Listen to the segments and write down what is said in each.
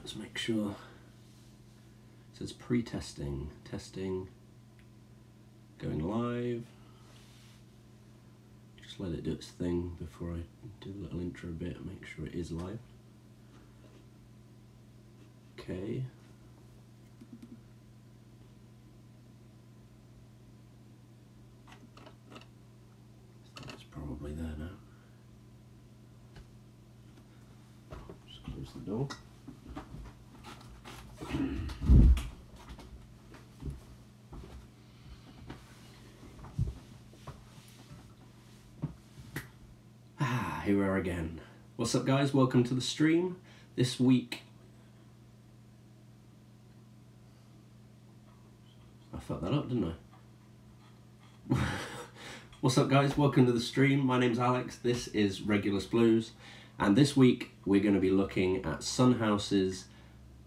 let's make sure. So it's pre-testing, testing, going live. Just let it do its thing before I do the little intro bit, make sure it is live. Okay. It's probably there now. Just close the door. Here we are again. What's up, guys? Welcome to the stream. This week I fucked that up, didn't I? What's up, guys? Welcome to the stream. My name's Alex. This is Regulus Blues, and this week we're going to be looking at Sunhouse's,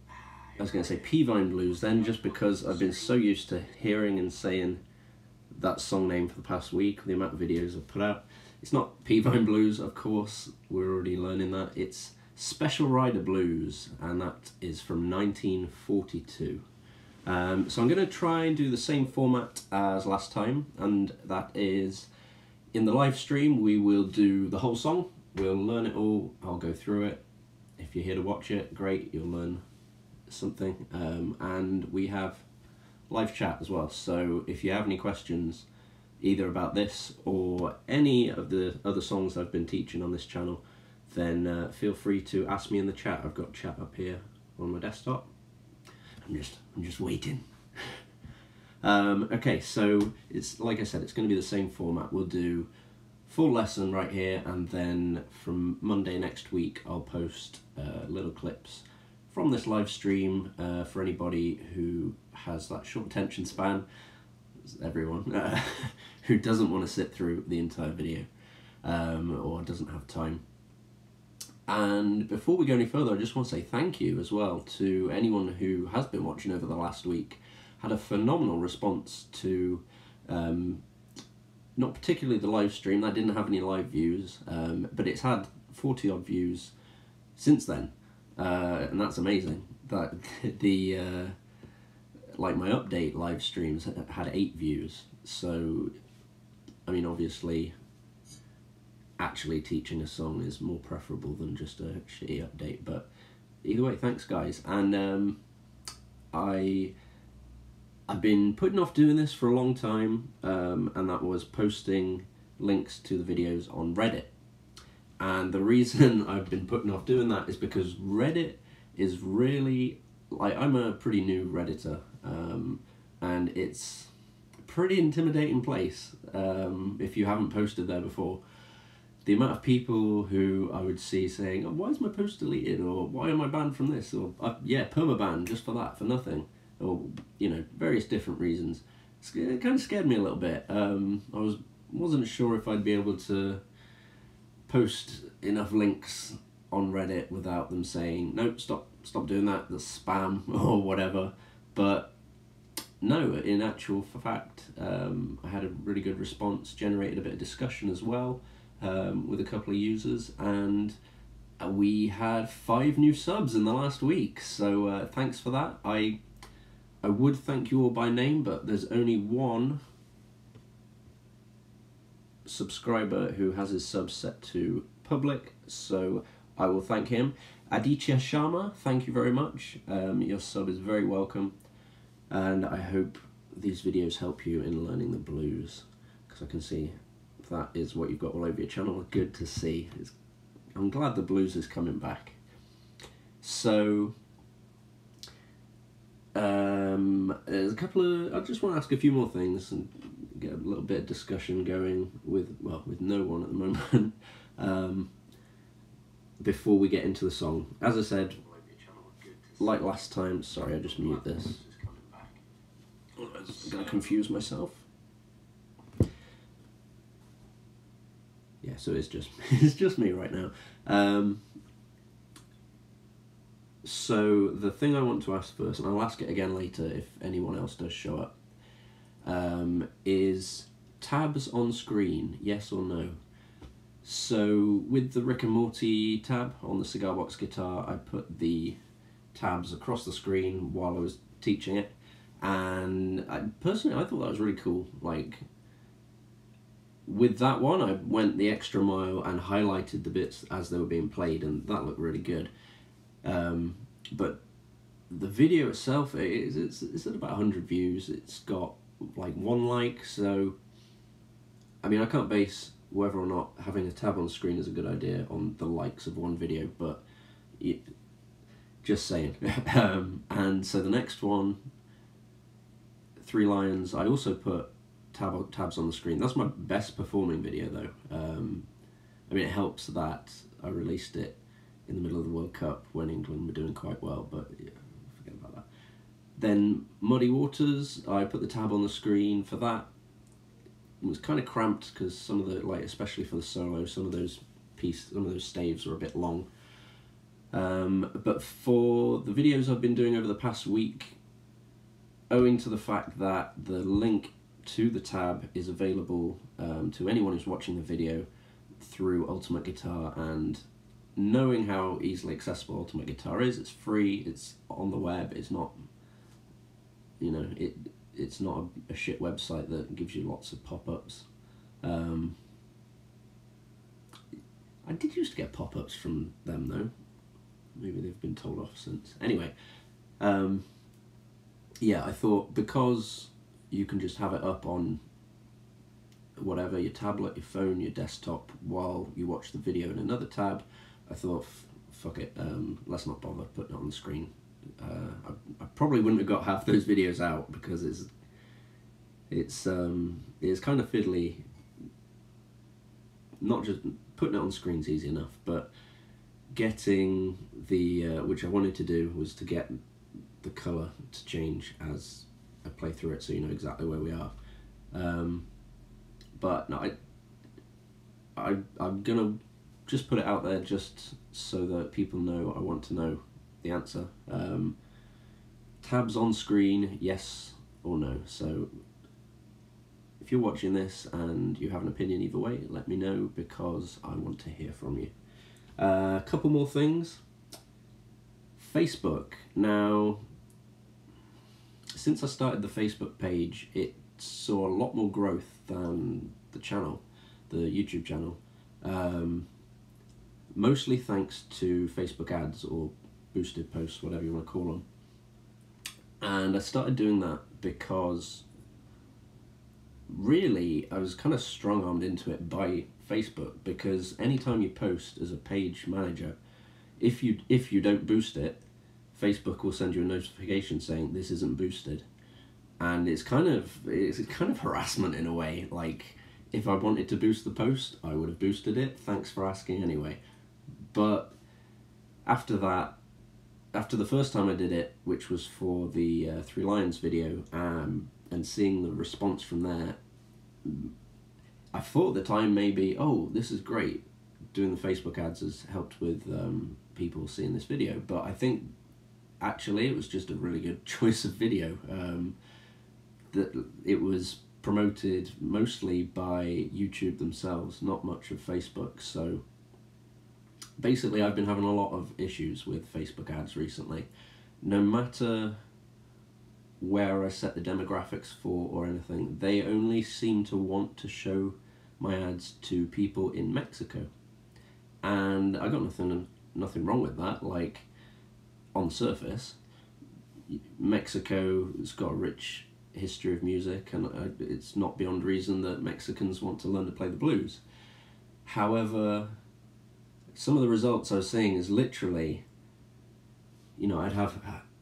I was going to say Peeve Blues then, just because I've been so used to hearing and saying that song name for the past week, the amount of videos I've put out. It's not Peeve Blues, of course, we're already learning that. It's Special Rider Blues, and that is from 1942. So I'm going to try and do the same format as last time, and that is, in the live stream we will do the whole song, we'll learn it all, I'll go through it. If you're here to watch it, great, you'll learn something. And we have live chat as well, so if you have any questions, either about this or any of the other songs I've been teaching on this channel, then feel free to ask me in the chat. I've got chat up here on my desktop. I'm just waiting. Okay, so it's like I said, it's going to be the same format. We'll do full lesson right here, and then from Monday next week I'll post little clips from this live stream for anybody who has that short attention span. Everyone who doesn't want to sit through the entire video or doesn't have time. And before we go any further, I just want to say thank you as well to anyone who has been watching over the last week. Had a phenomenal response to not particularly the live stream, that didn't have any live views, but it's had 40 odd views since then, and that's amazing. That the like my update live streams had 8 views, so I mean, obviously actually teaching a song is more preferable than just a shitty update, but either way, thanks guys. And I've been putting off doing this for a long time, and that was posting links to the videos on Reddit. And the reason I've been putting off doing that is because Reddit is really, like, I'm a pretty new Redditor, and it's a pretty intimidating place if you haven't posted there before. The amount of people who I would see saying, oh, why is my post deleted, or why am I banned from this, or yeah, permaban just for that, for nothing, or, you know, various different reasons. It kind of scared me a little bit. I wasn't sure if I'd be able to post enough links on Reddit without them saying, no, stop doing that, that's spam or whatever. But no, in actual fact, I had a really good response, generated a bit of discussion as well with a couple of users, and we had 5 new subs in the last week, so thanks for that. I would thank you all by name, but there's only one subscriber who has his sub set to public, so I will thank him. Aditya Sharma, thank you very much. Your sub is very welcome, and I hope these videos help you in learning the blues, because I can see that is what you've got all over your channel. Good to see. I'm glad the blues is coming back. So there's a couple of, I just want to ask a few more things and get a little bit of discussion going with, well, with no one at the moment, before we get into the song. As I said, like last time, sorry, I just mute this. I'm going to confuse myself. Yeah, so it's just me right now. So the thing I want to ask first, and I'll ask it again later if anyone else does show up, is tabs on screen, yes or no? So with the Rick and Morty tab on the cigar box guitar, I put the tabs across the screen while I was teaching it, and personally I thought that was really cool. Like, with that one, I went the extra mile and highlighted the bits as they were being played, and that looked really good. But the video itself, it's at about 100 views. It's got like 1 like, so I mean, I can't base whether or not having a tab on the screen is a good idea on the likes of one video, but just saying. And so the next one, 3 Lions, I also put tabs on the screen. That's my best performing video though. I mean, it helps that I released it in the middle of the World Cup when England were doing quite well, but yeah, forget about that. Then Muddy Waters, I put the tab on the screen for that. It was kind of cramped because some of the, like, especially for the solo, some of those staves were a bit long. But for the videos I've been doing over the past week, owing to the fact that the link to the tab is available to anyone who's watching the video through Ultimate Guitar, and knowing how easily accessible Ultimate Guitar is, it's free, it's on the web, it's not, you know, it's not a shit website that gives you lots of pop-ups. I did used to get pop-ups from them though. Maybe they've been told off since. Anyway, yeah, I thought because you can just have it up on whatever, your tablet, your phone, your desktop, while you watch the video in another tab, I thought, fuck it, let's not bother putting it on the screen. I probably wouldn't have got half those videos out because it's kind of fiddly. Not just putting it on screen's easy enough, but getting the which I wanted to do was to get the colour to change as I play through it, so you know exactly where we are. But no, I'm gonna just put it out there just so that people know I want to know the answer. Tabs on screen, yes or no. So if you're watching this and you have an opinion either way, let me know because I want to hear from you. A couple more things. Facebook. Now, since I started the Facebook page, it saw a lot more growth than the channel, the YouTube channel. Mostly thanks to Facebook ads or boosted posts, whatever you want to call them. And I started doing that because really I was kind of strong-armed into it by Facebook, because anytime you post as a page manager, if you don't boost it, Facebook will send you a notification saying this isn't boosted. And it's kind of harassment in a way. Like, if I wanted to boost the post, I would have boosted it. Thanks for asking anyway. But after that, after the first time I did it, which was for the 3 Lions video, and seeing the response from there, I thought at the time maybe, oh, this is great. Doing the Facebook ads has helped with people seeing this video. But I think actually it was just a really good choice of video. That it was promoted mostly by YouTube themselves, not much of Facebook. So basically I've been having a lot of issues with Facebook ads recently. No matter where I set the demographics for or anything, they only seem to want to show my ads to people in Mexico. And I got nothing wrong with that. Like, on the surface, Mexico's got a rich history of music, and it's not beyond reason that Mexicans want to learn to play the blues. However, some of the results I was seeing is literally, you know, I'd have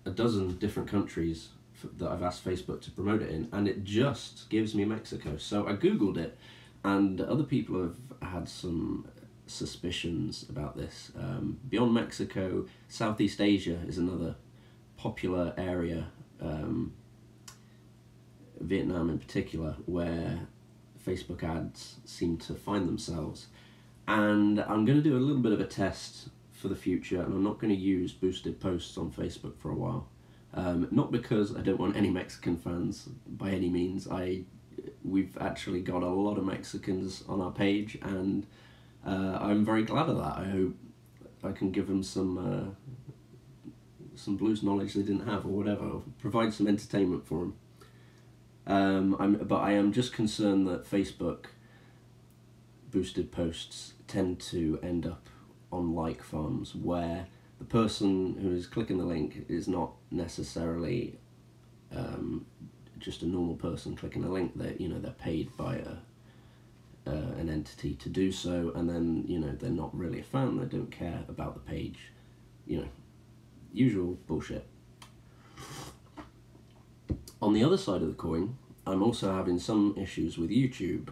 a dozen different countries that I've asked Facebook to promote it in, and it just gives me Mexico. So I googled it, and other people have had some suspicions about this. Beyond Mexico, Southeast Asia is another popular area, Vietnam in particular, where Facebook ads seem to find themselves. And I'm going to do a little bit of a test for the future, and I'm not going to use boosted posts on Facebook for a while. Not because I don't want any Mexican fans by any means. We've actually got a lot of Mexicans on our page, and I'm very glad of that. I hope I can give them some some blues knowledge they didn't have, or whatever, or provide some entertainment for them. But I am just concerned that Facebook boosted posts tend to end up on like farms where the person who is clicking the link is not necessarily just a normal person clicking a link. That, you know, they're paid by an entity to do so, and then, you know, they're not really a fan, they don't care about the page, you know, usual bullshit. On the other side of the coin, I'm also having some issues with YouTube,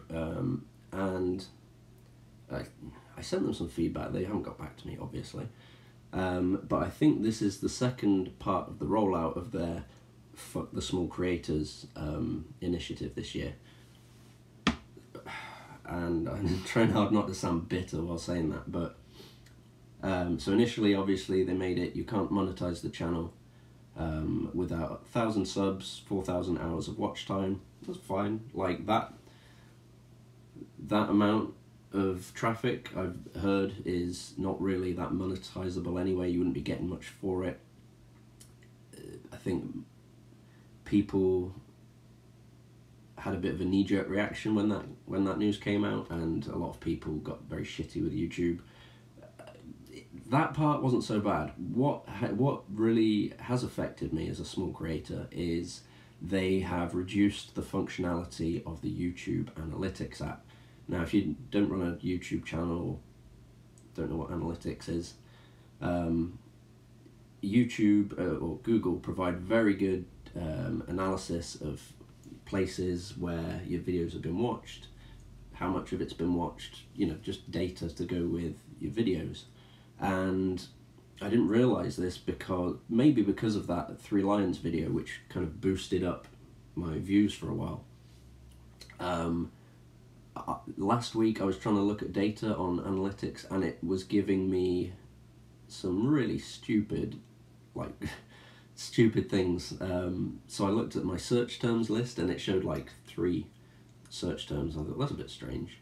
and I sent them some feedback. They haven't got back to me, obviously, but I think this is the second part of the rollout of their Fuck the Small Creators initiative this year. And I'm trying hard not to sound bitter while saying that, but so initially, obviously, they made it you can't monetize the channel without 1,000 subs, 4,000 hours of watch time. That's fine. Like that amount of traffic, I've heard, is not really that monetizable anyway. You wouldn't be getting much for it. I think people had a bit of a knee-jerk reaction when that news came out, and a lot of people got very shitty with YouTube. That part wasn't so bad. What really has affected me as a small creator is they have reduced the functionality of the YouTube Analytics app. Now, if you don't run a YouTube channel, don't know what analytics is, YouTube or Google provide very good analysis of places where your videos have been watched, how much of it's been watched, you know, just data to go with your videos. And I didn't realise this maybe because of that Three Lions video, which kind of boosted up my views for a while. Last week I was trying to look at data on analytics, and it was giving me some really stupid, stupid things. So I looked at my search terms list, and it showed like 3 search terms. I thought, that's a bit strange.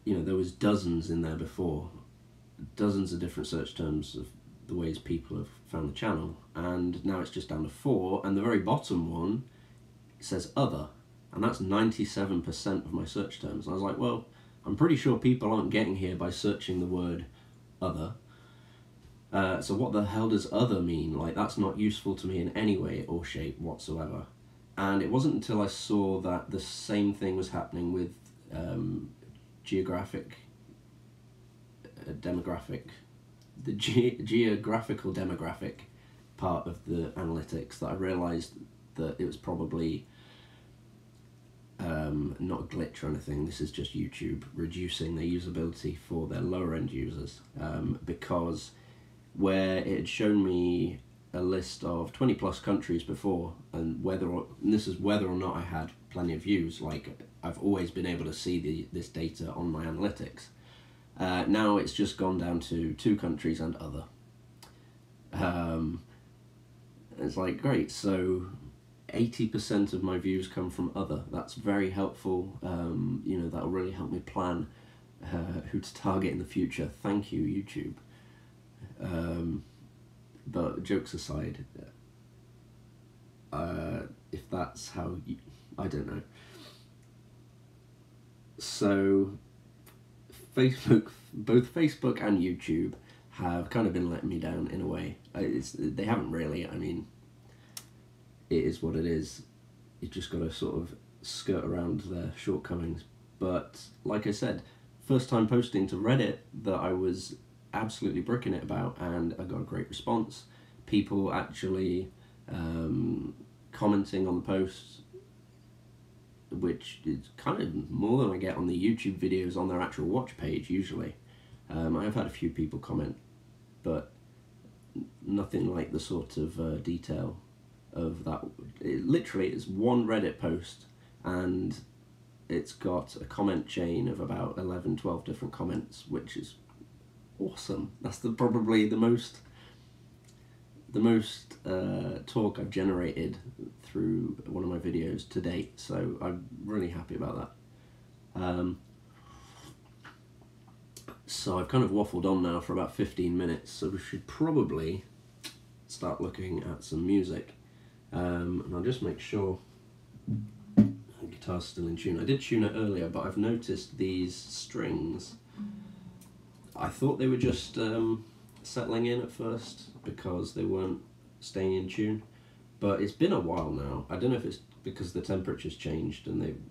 You know, there was dozens in there before, dozens of different search terms of the ways people have found the channel, and now it's just down to 4, and the very bottom one says other, and that's 97% of my search terms. And I was like, well, I'm pretty sure people aren't getting here by searching the word other. So what the hell does other mean? Like, that's not useful to me in any way or shape whatsoever. And it wasn't until I saw that the same thing was happening with geographical demographic part of the analytics that I realised that it was probably not a glitch or anything. This is just YouTube reducing their usability for their lower end users, because where it had shown me a list of 20 plus countries before, and this is whether or not I had plenty of views, like I've always been able to see this data on my analytics. Now it's just gone down to 2 countries and other. It's like, great, so 80% of my views come from other. That's very helpful. You know, that'll really help me plan who to target in the future. Thank you, YouTube. But jokes aside, if that's how you, I don't know. So both Facebook and YouTube have kind of been letting me down in a way. They haven't really. I mean, it is what it is. You just got to sort of skirt around their shortcomings. But like I said, first time posting to Reddit that I was absolutely bricking it about, and I got a great response. People actually commenting on the posts, which is kind of more than I get on the YouTube videos on their actual watch page usually. I've had a few people comment, but nothing like the sort of detail of that. Literally, it's one Reddit post, and it's got a comment chain of about 11, 12 different comments, which is awesome. That's probably the most talk I've generated through one of my videos to date, so I'm really happy about that. So I've kind of waffled on now for about 15 minutes, so we should probably start looking at some music. And I'll just make sure the guitar's still in tune. I did tune it earlier, but I've noticed these strings. I thought they were just settling in at first because they weren't staying in tune, but it's been a while now. I don't know if it's because the temperature's changed and they've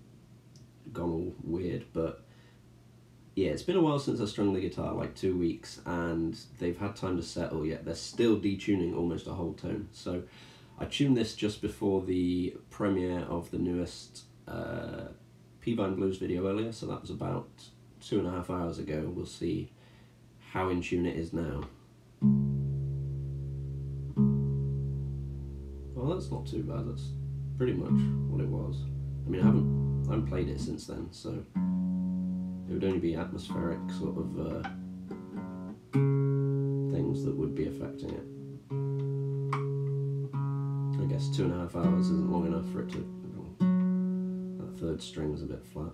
gone all weird, but yeah, it's been a while since I strung the guitar, like 2 weeks, and they've had time to settle, yet they're still detuning almost a whole tone. So I tuned this just before the premiere of the newest Peeve Blues video earlier, so that was about 2.5 hours ago. We'll see how in tune it is now. Well, that's not too bad. That's pretty much what it was. I mean, I haven't played it since then, so it would only be atmospheric sort of things that would be affecting it. I guess 2.5 hours isn't long enough for it to... That third string is a bit flat.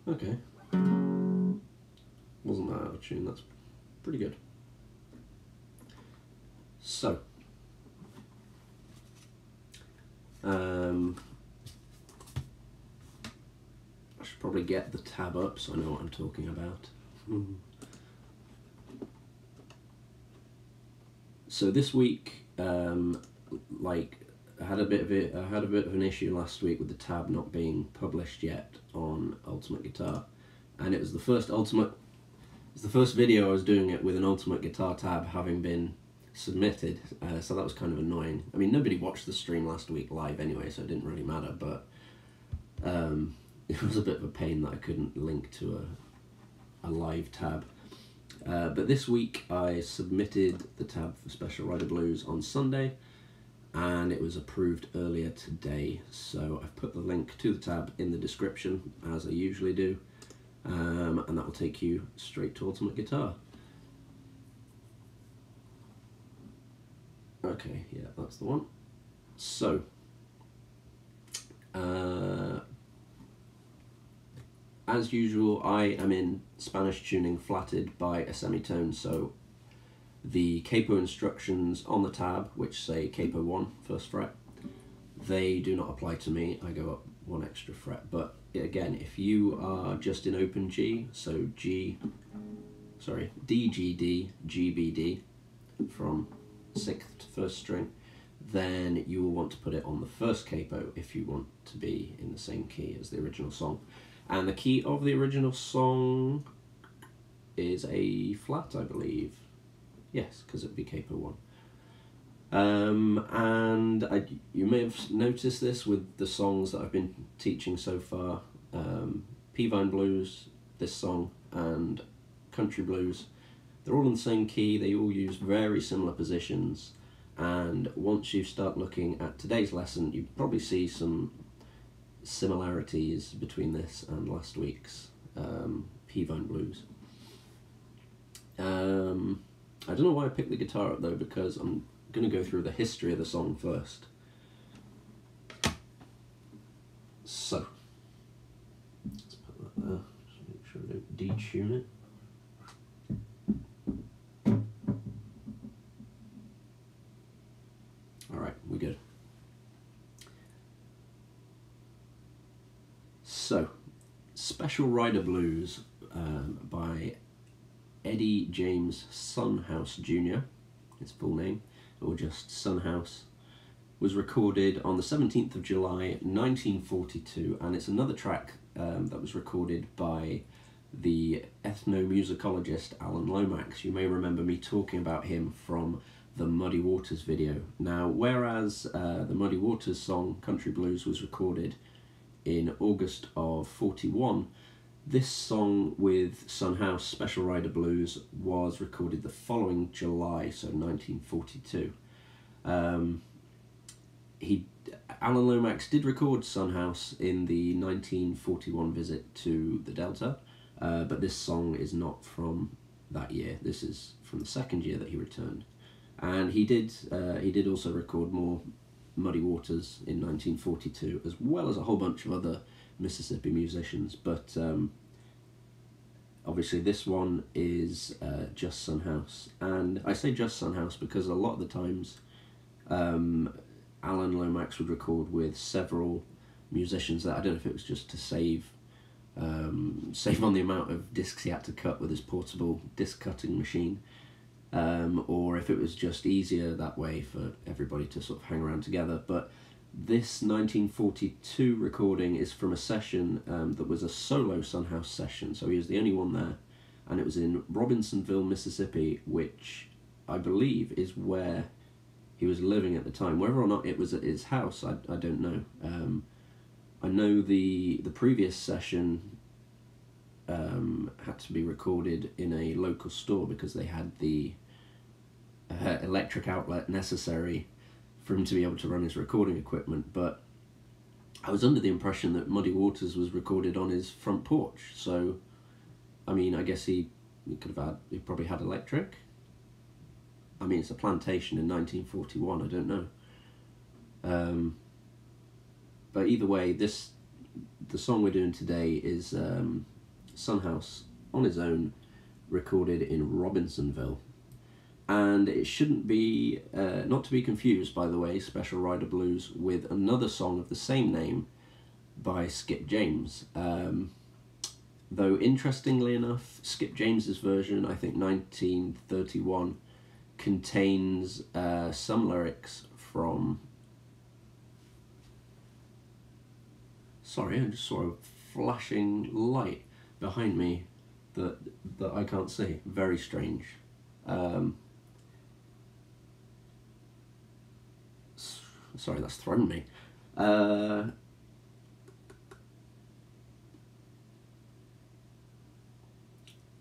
Okay. Wasn't that out of tune, that's pretty good. So, I should probably get the tab up so I know what I'm talking about. So this week, like I had a bit of an issue last week with the tab not being published yet on Ultimate Guitar, and it was the first video I was doing it with an Ultimate Guitar tab having been submitted, so that was kind of annoying. I mean, nobody watched the stream last week live anyway, so it didn't really matter, but it was a bit of a pain that I couldn't link to a live tab. But this week I submitted the tab for Special Rider Blues on Sunday, and it was approved earlier today, so I've put the link to the tab in the description, as I usually do, and that will take you straight to Ultimate Guitar. Okay, yeah, that's the one. So, as usual, I am in Spanish tuning flatted by a semitone, so the capo instructions on the tab, which say capo 1, first fret, they do not apply to me. I go up 1 extra fret, but again, if you are just in open G, so D, G, D, G, B, D, from 6th to 1st string, then you will want to put it on the first capo if you want to be in the same key as the original song. And the key of the original song is A flat, I believe. Yes, because it would be capo 1. And you may have noticed this with the songs that I've been teaching so far. Peeve Blues, this song, and Country Blues. They're all in the same key, they all use very similar positions, and once you start looking at today's lesson, you probably see some similarities between this and last week's Peeve Blues. I don't know why I picked the guitar up though, because I'm going to go through the history of the song first. So, let's put that there, just make sure I don't detune it. Alright, we're good. So, Special Rider Blues by Eddie James Sunhouse Jr., his full name, or just Sunhouse, was recorded on the 17th of July 1942, and it's another track that was recorded by the ethnomusicologist Alan Lomax. You may remember me talking about him from the Muddy Waters video. Now, whereas the Muddy Waters song Country Blues was recorded in August of 41, this song with Sunhouse, Special Rider Blues, was recorded the following July, so 1942. Alan Lomax did record Sunhouse in the 1941 visit to the Delta, but this song is not from that year. This is from the second year that he returned. And he did also record more Muddy Waters in 1942, as well as a whole bunch of other Mississippi musicians. But obviously this one is just Son House. And I say just Son House because a lot of the times Alan Lomax would record with several musicians. That I don't know if it was just to save on the amount of discs he had to cut with his portable disc cutting machine, or if it was just easier that way for everybody to sort of hang around together. But this 1942 recording is from a session that was a solo Son House session, so he was the only one there, and it was in Robinsonville, Mississippi, which I believe is where he was living at the time. Whether or not it was at his house, I don't know. I know the previous session had to be recorded in a local store because they had the electric outlet necessary for him to be able to run his recording equipment. But I was under the impression that Muddy Waters was recorded on his front porch. So, I mean, I guess he probably had electric. I mean, it's a plantation in 1941. I don't know. But either way, the song we're doing today is Son House on his own, recorded in Robinsonville. And it shouldn't be, not to be confused, by the way, Special Rider Blues, with another song of the same name by Skip James. Though, interestingly enough, Skip James's version, I think 1931, contains some lyrics from... Sorry, I just saw a flashing light behind me that I can't see. Very strange. Sorry, that's thrown me.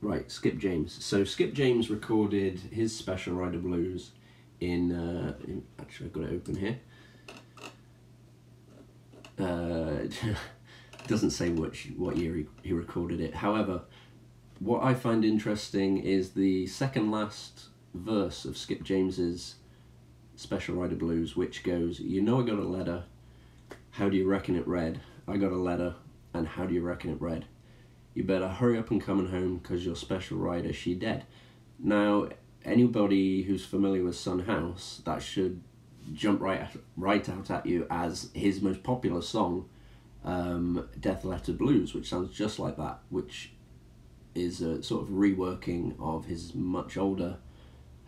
Right, Skip James. So Skip James recorded his Special Rider Blues in actually I've got it open here. It doesn't say what year he recorded it. However, what I find interesting is the second last verse of Skip James's Special Rider Blues, which goes, "You know I got a letter, how do you reckon it read? I got a letter, and how do you reckon it read? You better hurry up and coming home, 'cause your special rider, she dead." Now, anybody who's familiar with Son House, that should jump right out at you as his most popular song, Death Letter Blues, which sounds just like that, which is a sort of reworking of his much older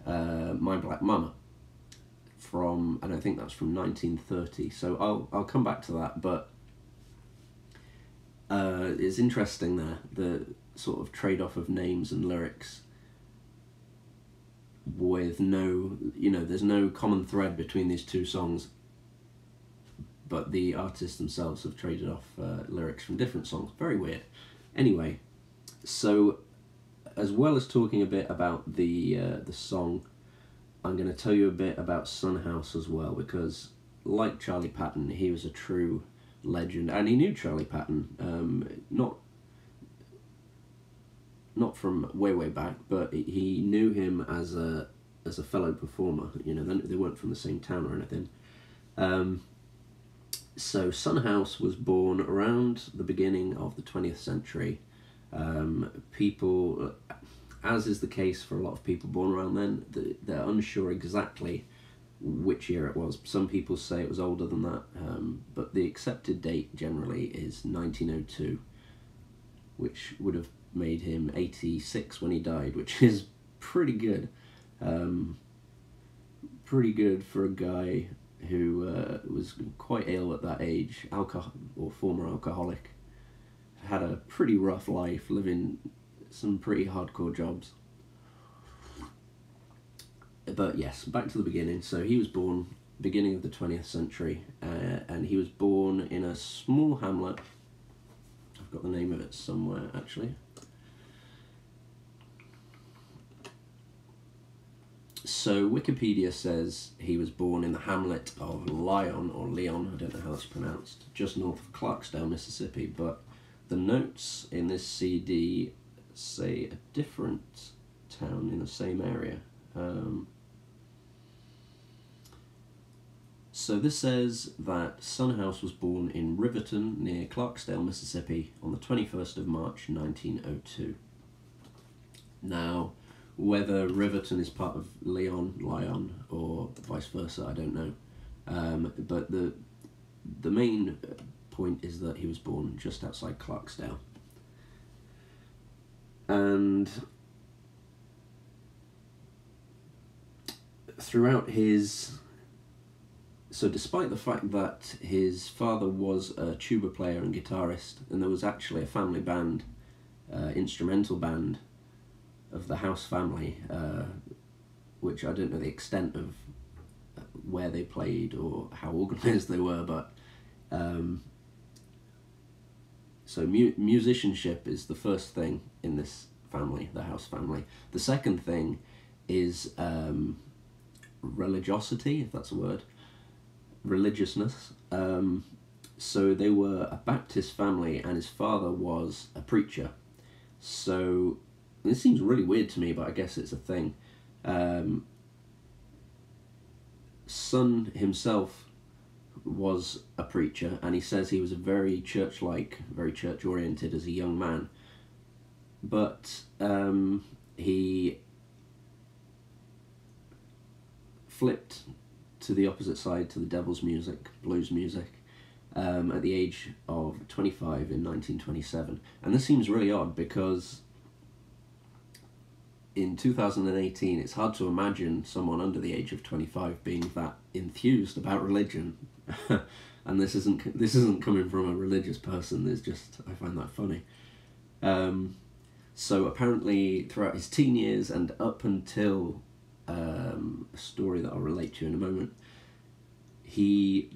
My Black Mama from, and I think that's from 1930. So I'll come back to that, but it's interesting there, the sort of trade-off of names and lyrics with no, there's no common thread between these two songs, but the artists themselves have traded off lyrics from different songs. Very weird. Anyway, so as well as talking a bit about the song, I'm going to tell you a bit about Son House as well, because like Charlie Patton, he was a true legend, and he knew Charlie Patton, not from way back, but he knew him as a fellow performer. They weren't from the same town or anything. So Son House was born around the beginning of the 20th century. People, as is the case for a lot of people born around then, they're unsure exactly which year it was. Some people say it was older than that, but the accepted date generally is 1902, which would have made him 86 when he died, which is pretty good. Pretty good for a guy who was quite ill at that age, former alcoholic, had a pretty rough life, living some pretty hardcore jobs. But yes, back to the beginning. So he was born beginning of the 20th century, and he was born in a small hamlet. I've got the name of it somewhere, actually. So Wikipedia says he was born in the hamlet of Lyon, or Leon, I don't know how that's pronounced, just north of Clarksdale, Mississippi, but the notes in this CD say a different town in the same area. So this says that Sunhouse was born in Riverton near Clarksdale, Mississippi on the 21st of March 1902. Now, whether Riverton is part of Lyon, or vice versa, I don't know. But the main point is that he was born just outside Clarksdale. And throughout his... So despite the fact that his father was a tuba player and guitarist, and there was actually a family band, instrumental band of the House family, which I don't know the extent of where they played or how organised they were, but so musicianship is the first thing in this family, the House family. The second thing is religiosity, if that's a word. Religiousness. So they were a Baptist family, and his father was a preacher. So this seems really weird to me, but I guess it's a thing. Son himself was a preacher, and he says he was very church-like, very church-oriented as a young man. But he flipped to the opposite side, to the devil's music, blues music, at the age of 25 in 1927. And this seems really odd because in 2018 it's hard to imagine someone under the age of 25 being that enthused about religion. And this isn't coming from a religious person. It's just, I find that funny. So apparently throughout his teen years and up until a story that I'll relate to in a moment, he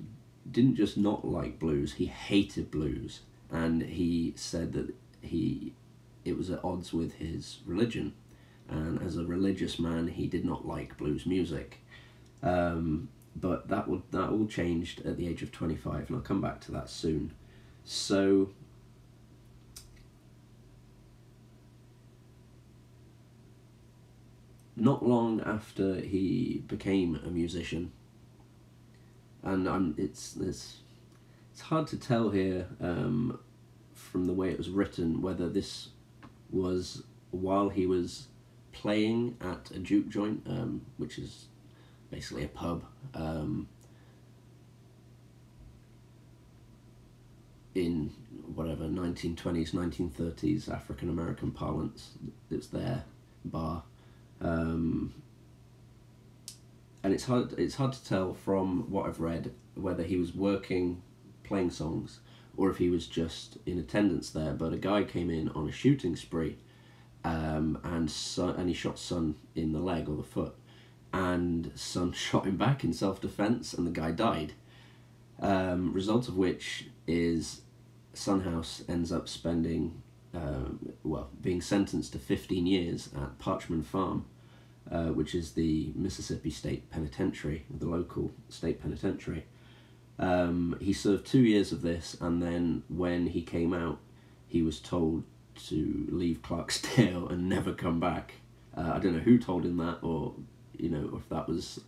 didn't just not like blues, he hated blues, and he said that it was at odds with his religion, and as a religious man he did not like blues music. But that all changed at the age of 25, and I'll come back to that soon. So not long after he became a musician, and it's hard to tell here from the way it was written whether this was while he was playing at a juke joint, which is basically a pub in whatever 1920s, 1930s African American parlance. It's their bar. And it's hard to tell from what I've read whether he was working, playing songs, or if he was just in attendance there. But a guy came in on a shooting spree, and he shot Son in the leg or the foot, and Son shot him back in self-defense, and the guy died. Result of which is Sunhouse ends up spending, being sentenced to 15 years at Parchman Farm, which is the Mississippi State Penitentiary, the local state penitentiary. He served 2 years of this, and then when he came out, he was told to leave Clarksdale and never come back. I don't know who told him that, or if that was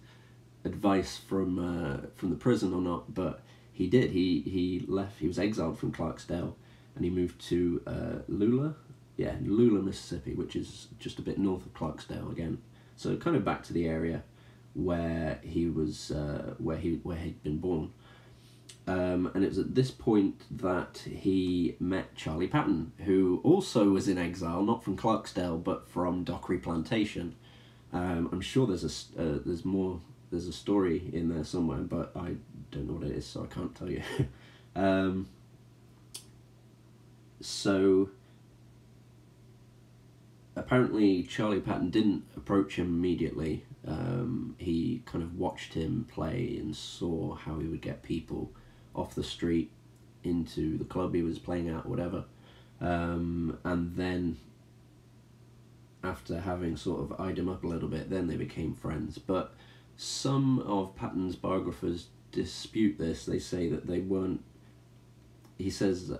advice from the prison or not, but he did. He left. He was exiled from Clarksdale, and he moved to Lula, Mississippi, which is just a bit north of Clarksdale again. So kind of back to the area where he was, where he'd been born. And it was at this point that he met Charlie Patton, who also was in exile, not from Clarksdale, but from Dockery Plantation. I'm sure there's a story in there somewhere, but I don't know what it is, so I can't tell you. So apparently Charlie Patton didn't approach him immediately. He kind of watched him play and saw how he would get people off the street into the club he was playing at, or whatever. And then after having sort of eyed him up a little bit, then they became friends. But some of Patton's biographers dispute this. They say that they weren't... He says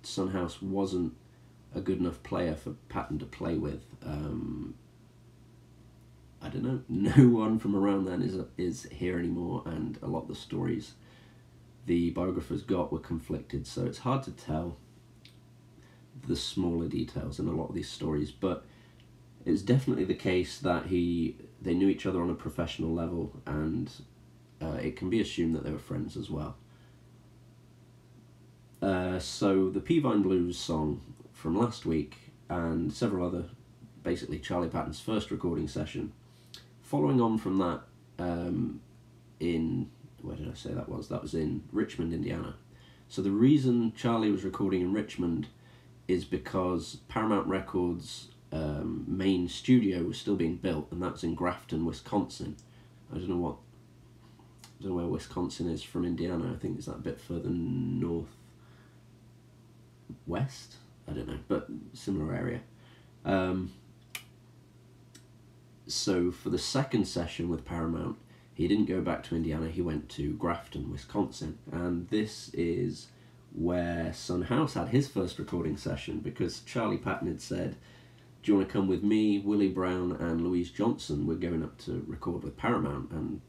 Sunhouse wasn't a good enough player for Patton to play with. I don't know, no one from around then is here anymore, and a lot of the stories the biographers got were conflicted, so it's hard to tell the smaller details in a lot of these stories, but it's definitely the case that they knew each other on a professional level, and it can be assumed that they were friends as well. So the Peeve Blues song from last week, and several other, basically Charlie Patton's first recording session, following on from that, where did I say that was? That was in Richmond, Indiana. So the reason Charlie was recording in Richmond is because Paramount Records' main studio was still being built, and that's in Grafton, Wisconsin. I don't know where Wisconsin is from Indiana. I think it's that bit further north west. I don't know, but similar area. So for the second session with Paramount, he didn't go back to Indiana, he went to Grafton, Wisconsin, and this is where Son House had his first recording session, because Charlie Patton had said, do you want to come with me, Willie Brown and Louise Johnson? We're going up to record with Paramount, and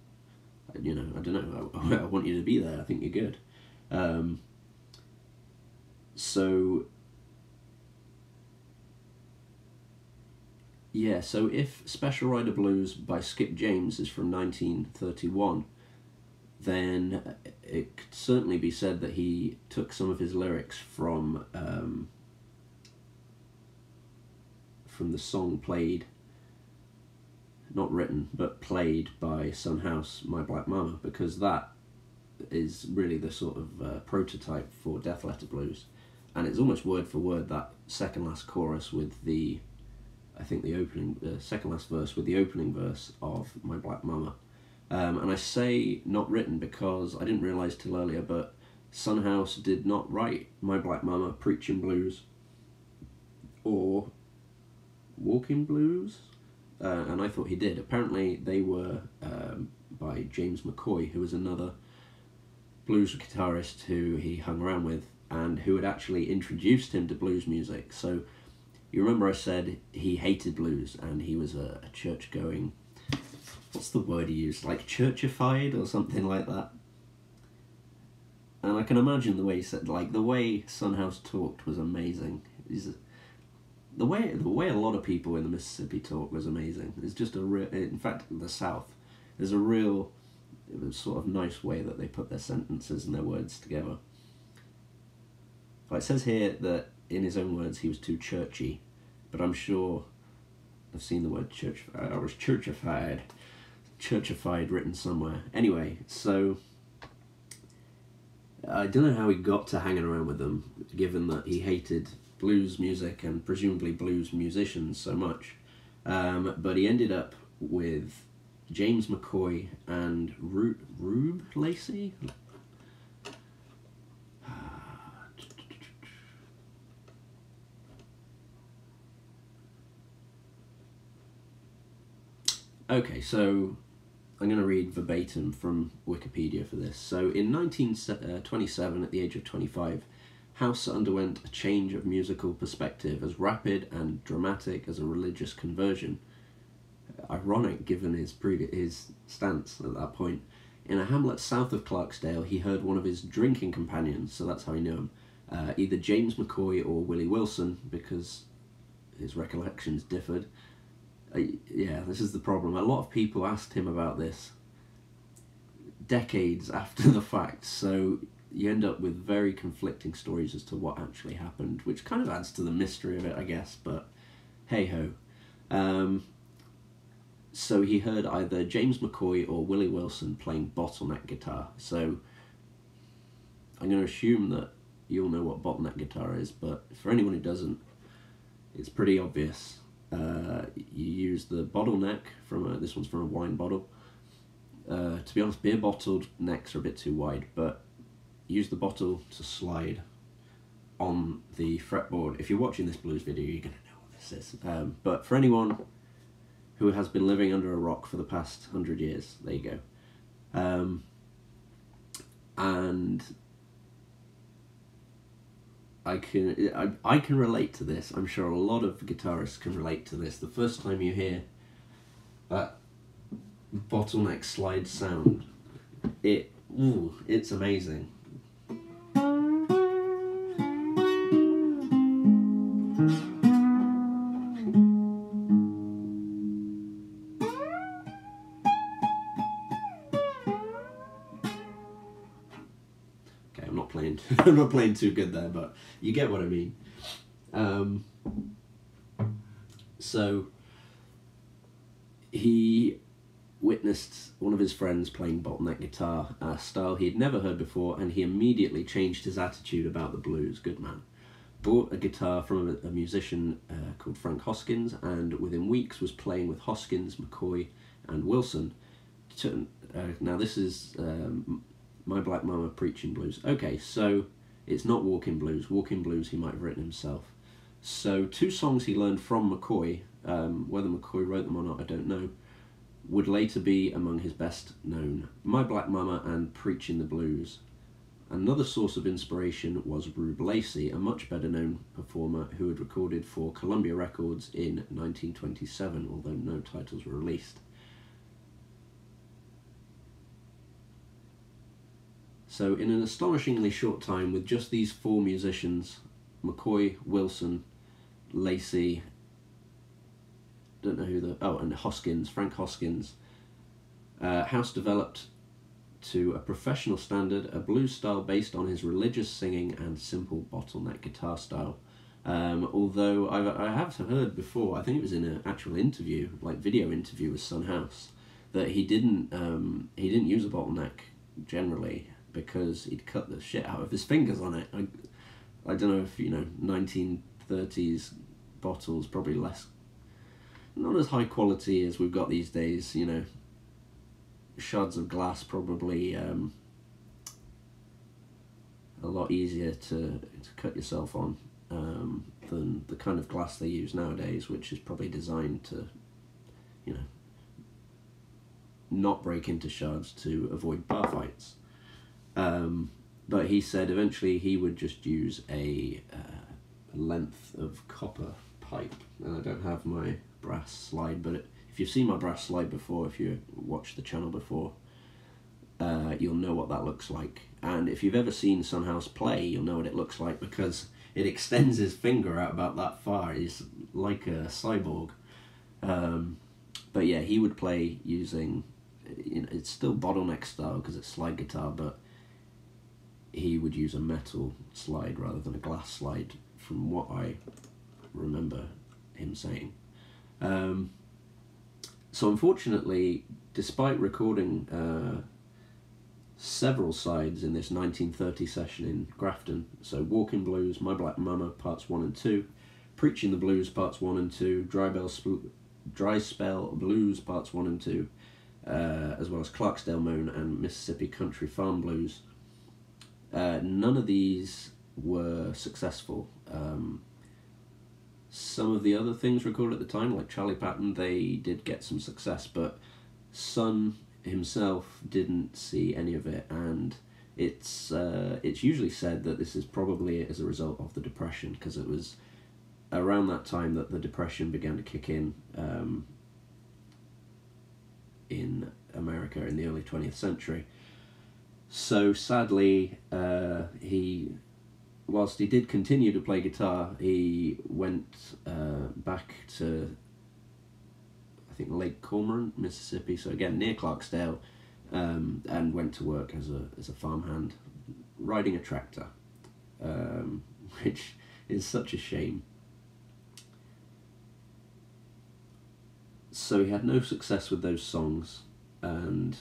you know, I don't know, I want you to be there, I think you're good. So if Special Rider Blues by Skip James is from 1931, then it could certainly be said that he took some of his lyrics from the song played, not written, but played by Son House, My Black Mama, because that is really the sort of prototype for Death Letter Blues. And it's almost word for word that second last chorus with the, I think the opening, second last verse with the opening verse of My Black Mama. And I say not written because I didn't realise till earlier, but Son House did not write My Black Mama, Preaching Blues, or Walking Blues, and I thought he did. Apparently they were by James McCoy, who was another blues guitarist who he hung around with, and who had actually introduced him to blues music. So you remember I said he hated blues, and he was a church-going, what's the word he used, like churchified or something like that. And I can imagine the way he said, like the way Son House talked was amazing. The way a lot of people in the Mississippi talk was amazing. It's just a real, in fact, the South, there's a real sort of nice way that they put their sentences and their words together. Well, it says here that, in his own words, he was too churchy, but I'm sure I've seen the word church. I was churchified written somewhere. Anyway, so I don't know how he got to hanging around with them, given that he hated blues music and presumably blues musicians so much. But he ended up with James McCoy and Rube Lacey. Okay, so I'm going to read verbatim from Wikipedia for this. So in 1927, at the age of 25, House underwent a change of musical perspective as rapid and dramatic as a religious conversion. Ironic given his stance at that point. In a hamlet south of Clarksdale, he heard one of his drinking companions, so that's how he knew him, either James McCoy or Willie Wilson, because his recollections differed. Yeah, this is the problem. A lot of people asked him about this decades after the fact, so you end up with very conflicting stories as to what actually happened, which kind of adds to the mystery of it, I guess, but hey-ho. So he heard either James McCoy or Willie Wilson playing bottleneck guitar, so I'm going to assume that you'll know what bottleneck guitar is, but for anyone who doesn't, it's pretty obvious. You use the bottleneck from this one's from a wine bottle. To be honest, beer bottled necks are a bit too wide, but use the bottle to slide on the fretboard. If you're watching this blues video, you're going to know what this is. But for anyone who has been living under a rock for the past 100 years, there you go. And I can relate to this. I'm sure a lot of guitarists can relate to this. The first time you hear that bottleneck slide sound. It's amazing. Okay, I'm not playing. I'm not playing too good there, but you get what I mean. So he witnessed one of his friends playing bottleneck guitar, a style he had never heard before, and he immediately changed his attitude about the blues. Good man. Bought a guitar from a musician called Frank Hoskins, and within weeks was playing with Hoskins, McCoy, and Wilson. Now this is My Black Mama Preaching Blues. Okay, so it's not Walking Blues. Walking Blues he might have written himself. So 2 songs he learned from McCoy, whether McCoy wrote them or not I don't know, would later be among his best known, My Black Mama and Preaching the Blues. Another source of inspiration was Rube Lacey, a much better known performer who had recorded for Columbia Records in 1927, although no titles were released. So in an astonishingly short time, with just these 4 musicians, McCoy, Wilson, Lacey, don't know who and Hoskins, Frank Hoskins, House developed to a professional standard, a blues style based on his religious singing and simple bottleneck guitar style. Although I have heard before, I think it was in an actual interview, like video interview with Son House, that he didn't use a bottleneck generally because he'd cut the shit out of his fingers on it. I don't know if 1930s bottles, probably not as high quality as we've got these days, shards of glass probably a lot easier to cut yourself on than the kind of glass they use nowadays, which is probably designed to not break into shards to avoid bar fights. But he said eventually he would just use a length of copper pipe, and I don't have my brass slide, but if you've seen my brass slide before, if you watched the channel before, you'll know what that looks like. And if you've ever seen Son House play, you'll know what it looks like, because it extends his finger out about that far. He's like a cyborg. But yeah, he would play using, it's still bottleneck style because it's slide guitar, but he would use a metal slide rather than a glass slide, from what I remember him saying. So unfortunately, despite recording several sides in this 1930 session in Grafton, so Walking Blues, My Black Mama parts 1 and 2, Preaching the Blues parts 1 and 2, Dry Spell Blues parts 1 and 2, as well as Clarksdale Moan and Mississippi Country Farm Blues, none of these were successful. Some of the other things recorded at the time, like Charlie Patton, they did get some success, but Son himself didn't see any of it, and it's usually said that this is probably as a result of the Depression, because it was around that time that the Depression began to kick in America in the early 20th century. So sadly, whilst he did continue to play guitar, he went back to, I think, Lake Cormorant, Mississippi, so again near Clarksdale, and went to work as a farmhand, riding a tractor, which is such a shame. So he had no success with those songs, and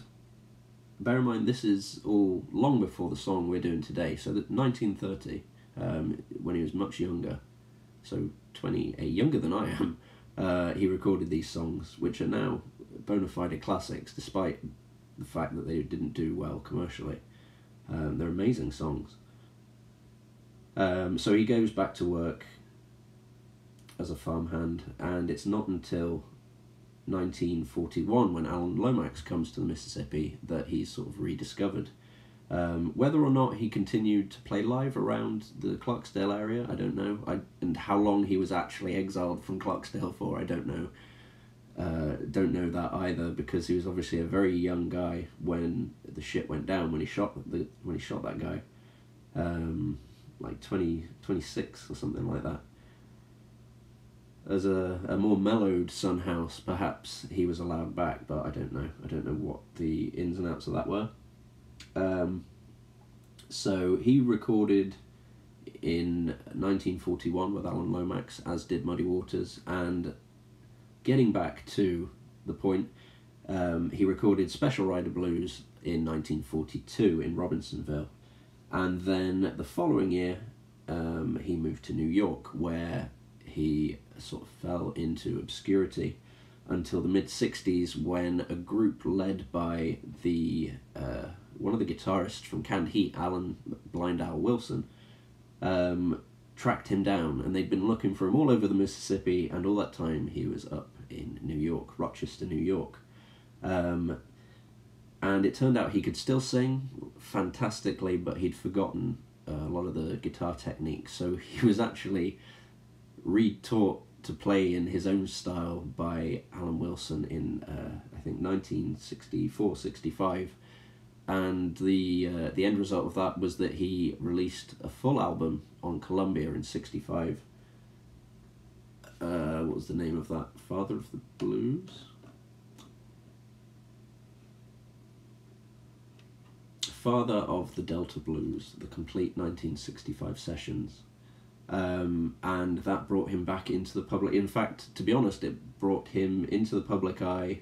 bear in mind this is all long before the song we're doing today, so that 1930, when he was much younger, so 28, younger than I am, he recorded these songs, which are now bona fide classics, despite the fact that they didn't do well commercially. They're amazing songs. So he goes back to work as a farmhand, and it's not until 1941, when Alan Lomax comes to the Mississippi, that he's sort of rediscovered. Whether or not he continued to play live around the Clarksdale area, I don't know. And how long he was actually exiled from Clarksdale for, I don't know. don't know that either, because he was obviously a very young guy when the shit went down, when he shot that guy, like 26 or something like that. As a more mellowed Son House, perhaps he was allowed back, but I don't know what the ins and outs of that were. So he recorded in 1941 with Alan Lomax, as did Muddy Waters, and getting back to the point, he recorded Special Rider Blues in 1942 in Robinsonville, and then the following year he moved to New York, where he sort of fell into obscurity until the mid-60s, when a group led by the one of the guitarists from Canned Heat, Alan Blind Al Wilson, tracked him down, and they'd been looking for him all over the Mississippi, and all that time he was up in New York, Rochester, New York. And it turned out he could still sing fantastically, but he'd forgotten a lot of the guitar techniques, so he was actually retaught to play in his own style by Alan Wilson in I think 1964-65, and the end result of that was that he released a full album on Columbia in '65. What was the name of that? Father of the Blues? Father of the Delta Blues, the complete 1965 sessions. And that brought him back into the public. In fact, to be honest, it brought him into the public eye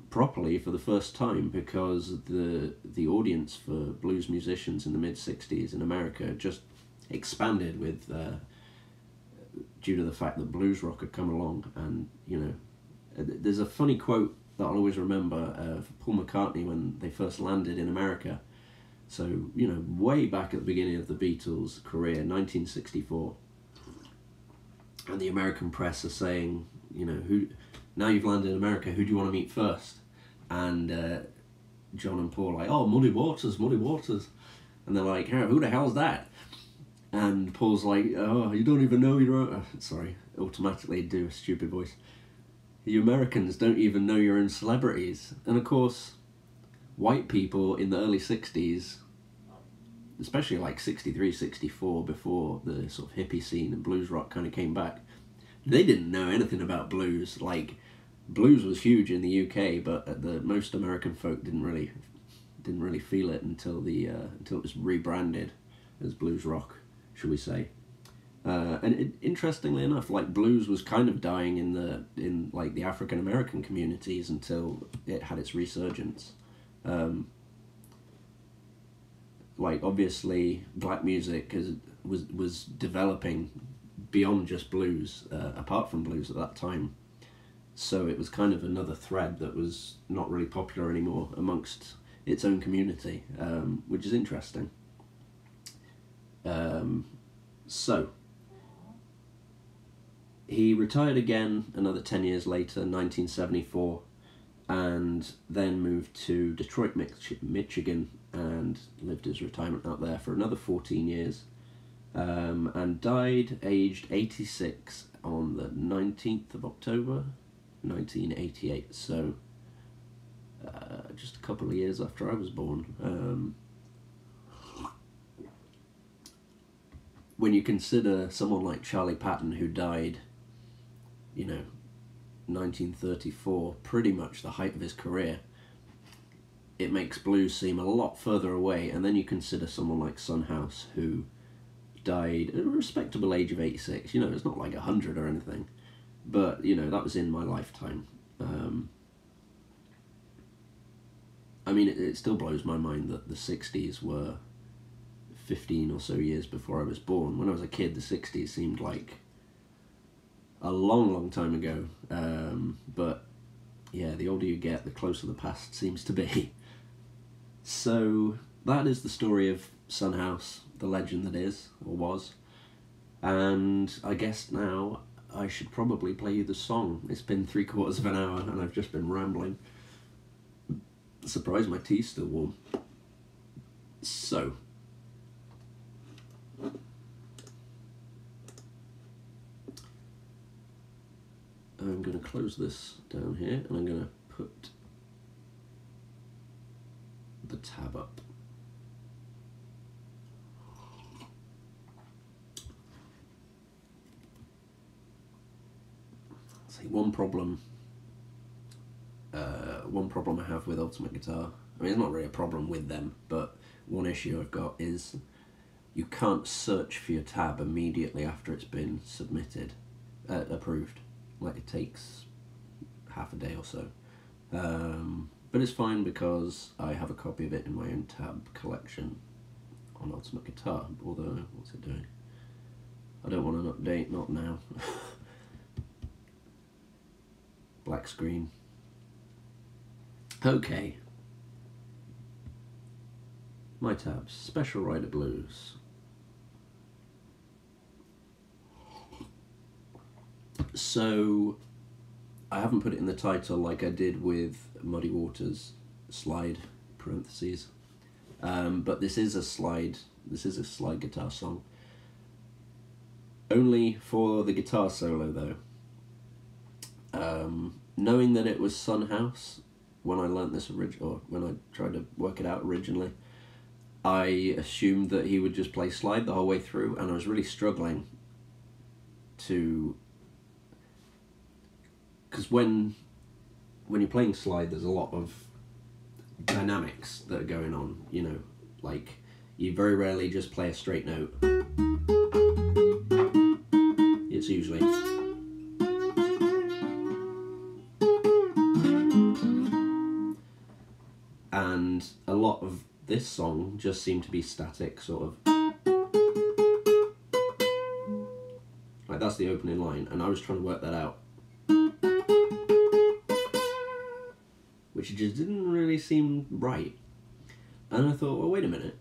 properly for the first time, because the audience for blues musicians in the mid-60s in America just expanded with due to the fact that blues rock had come along. And, you know, there's a funny quote that I'll always remember of Paul McCartney when they first landed in America. So, you know, way back at the beginning of the Beatles' career, 1964, and the American press are saying, you know, now you've landed in America, who do you want to meet first? And John and Paul are like, oh, Muddy Waters. And they're like, oh, who the hell's that? And Paul's like, oh, you don't even know your own... Sorry, automatically do a stupid voice. You Americans don't even know your own celebrities. And of course, white people in the early 60s, especially like 63, 64, before the sort of hippie scene and blues rock kind of came back, they didn't know anything about blues. Like, blues was huge in the UK, but most American folk didn't really feel it until it was rebranded as blues rock, shall we say. Interestingly enough, like, blues was kind of dying in like the African American communities until it had its resurgence. Like, obviously black music was developing beyond just blues, apart from blues at that time, so it was kind of another thread that was not really popular anymore amongst its own community, which is interesting. So he retired again another 10 years later, 1974, and then moved to Detroit, Michigan, and lived his retirement out there for another 14 years, and died aged 86 on the 19th of October, 1988, so just a couple of years after I was born. When you consider someone like Charlie Patton, who died, you know, 1934, pretty much the height of his career, it makes blues seem a lot further away. And then you consider someone like Son House, who died at a respectable age of 86. You know, it's not like 100 or anything, but, you know, that was in my lifetime. I mean, it still blows my mind that the 60s were 15 or so years before I was born. When I was a kid, the 60s seemed like a long time ago, but yeah, the older you get, the closer the past seems to be. So that is the story of Son House, the legend that is, or was, and I guess now I should probably play you the song. It's been 3/4 of an hour and I've just been rambling. Surprised my tea's still warm. So I'm going to close this down here, and I'm going to put the tab up. See, one problem I have with Ultimate Guitar, I mean, it's not really a problem with them, but one issue I've got is you can't search for your tab immediately after it's been submitted, approved. Like, it takes half a day or so. But it's fine because I have a copy of it in my own tab collection on Ultimate Guitar. Although, what's it doing? I don't want an update, not now. Black screen. Okay. My tabs, Special Rider Blues. So, I haven't put it in the title like I did with Muddy Waters slide, parentheses. But this is a slide guitar song. Only for the guitar solo though. Knowing that it was Son House, when I learnt this or when I tried to work it out originally, I assumed that he would just play slide the whole way through, and I was really struggling to... Because when you're playing slide, there's a lot of dynamics that are going on, you know, like you very rarely just play a straight note. It's usually... And a lot of this song just seemed to be static, sort of. Like, that's the opening line, and I was trying to work that out. Which just didn't really seem right. And I thought, well, wait a minute.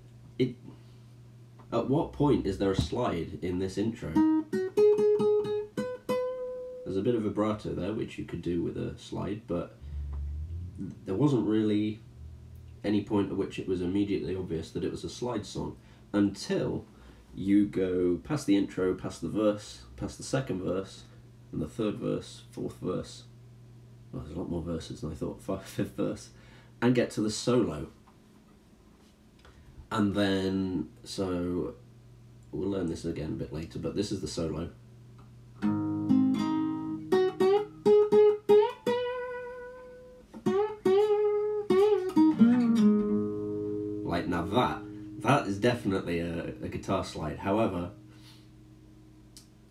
At what point is there a slide in this intro? There's a bit of vibrato there, which you could do with a slide, but there wasn't really any point at which it was immediately obvious that it was a slide song, until you go past the intro, past the verse, past the second verse, and the third verse, fourth verse. Well, there's a lot more verses than I thought, fifth verse, and get to the solo. And then, so, we'll learn this again a bit later, but this is the solo. Like, now that is definitely a guitar slide. However,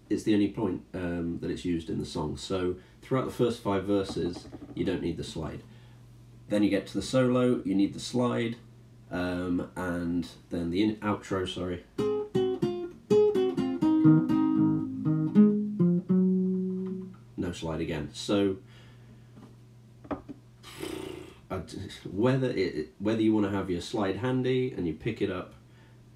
it's the only point that it's used in the song. So throughout the first 5 verses, you don't need the slide. Then you get to the solo, you need the slide, and then the outro, sorry. No slide again. So whether you want to have your slide handy and you pick it up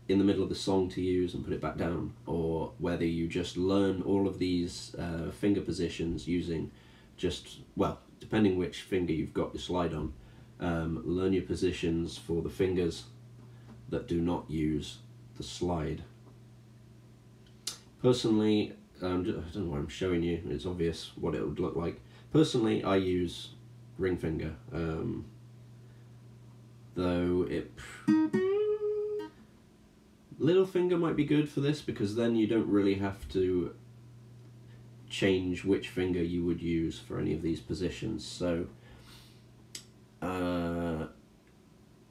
in the middle of the song to use and put it back down, or whether you just learn all of these finger positions using just, well, depending which finger you've got your slide on, learn your positions for the fingers that do not use the slide. Personally, I don't know why I'm showing you, it's obvious what it would look like. Personally, I use ring finger, though little finger might be good for this, because then you don't really have to change which finger you would use for any of these positions. So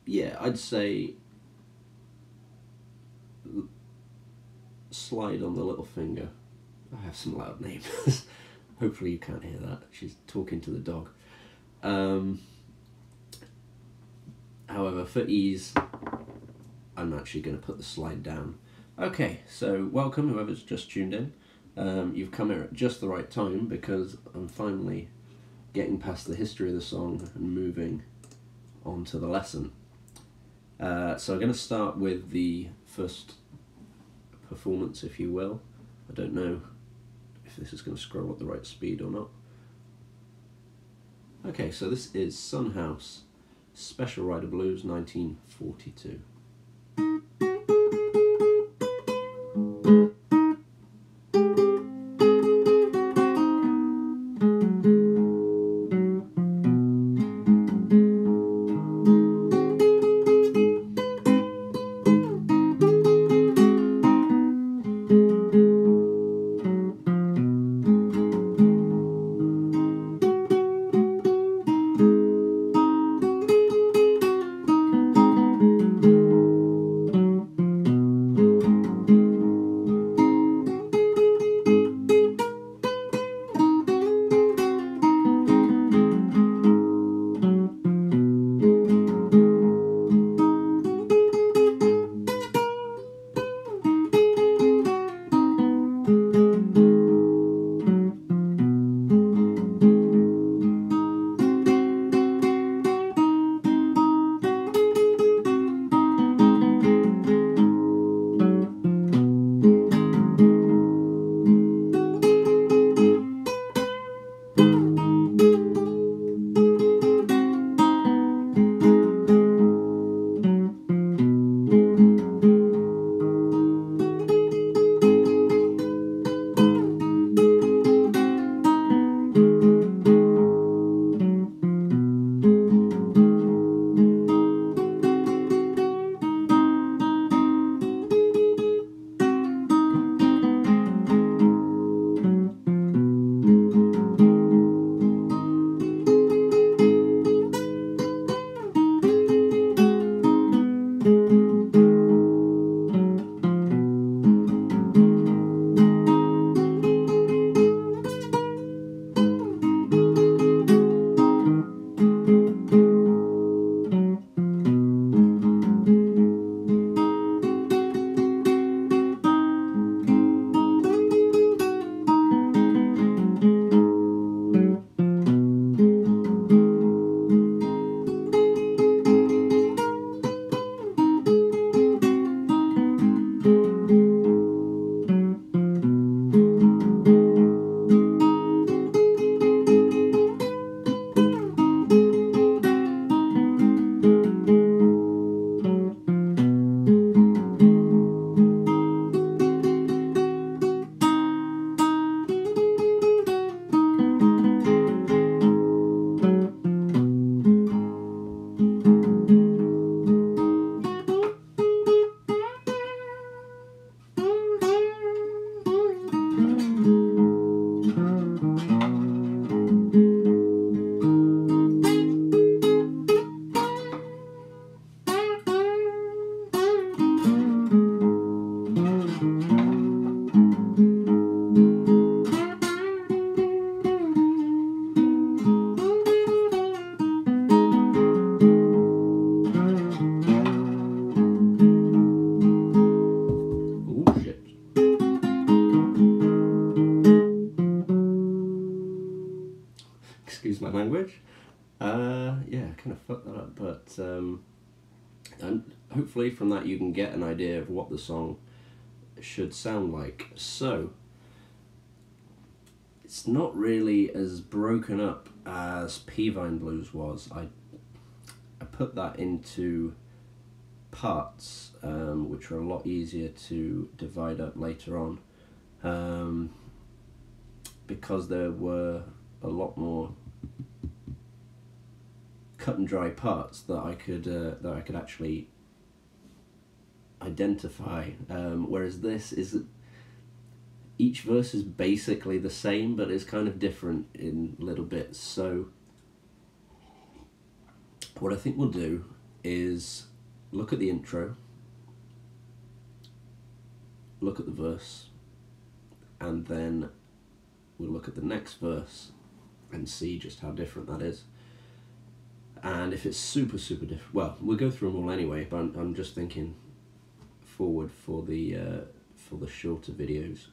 yeah, I'd say slide on the little finger. I have some loud neighbours. Hopefully you can't hear that. She's talking to the dog. However, for ease, I'm actually going to put the slide down. Okay, so welcome whoever's just tuned in. You've come here at just the right time, because I'm finally getting past the history of the song and moving on to the lesson. So I'm going to start with the first performance, if you will. I don't know if this is going to scroll at the right speed or not. Okay, so this is Son House, Special Rider Blues, 1942. kind of fucked that up, but and hopefully from that you can get an idea of what the song should sound like. So it's not really as broken up as Peeve Blues was. I put that into parts, which are a lot easier to divide up later on, because there were a lot more cut and dry parts that I could actually identify. Whereas this is, each verse is basically the same, but it's kind of different in little bits. So what I think we'll do is look at the intro, look at the verse, and then we'll look at the next verse and see just how different that is. And if it's super different, well, we'll go through them all anyway, but I'm just thinking forward for the shorter videos.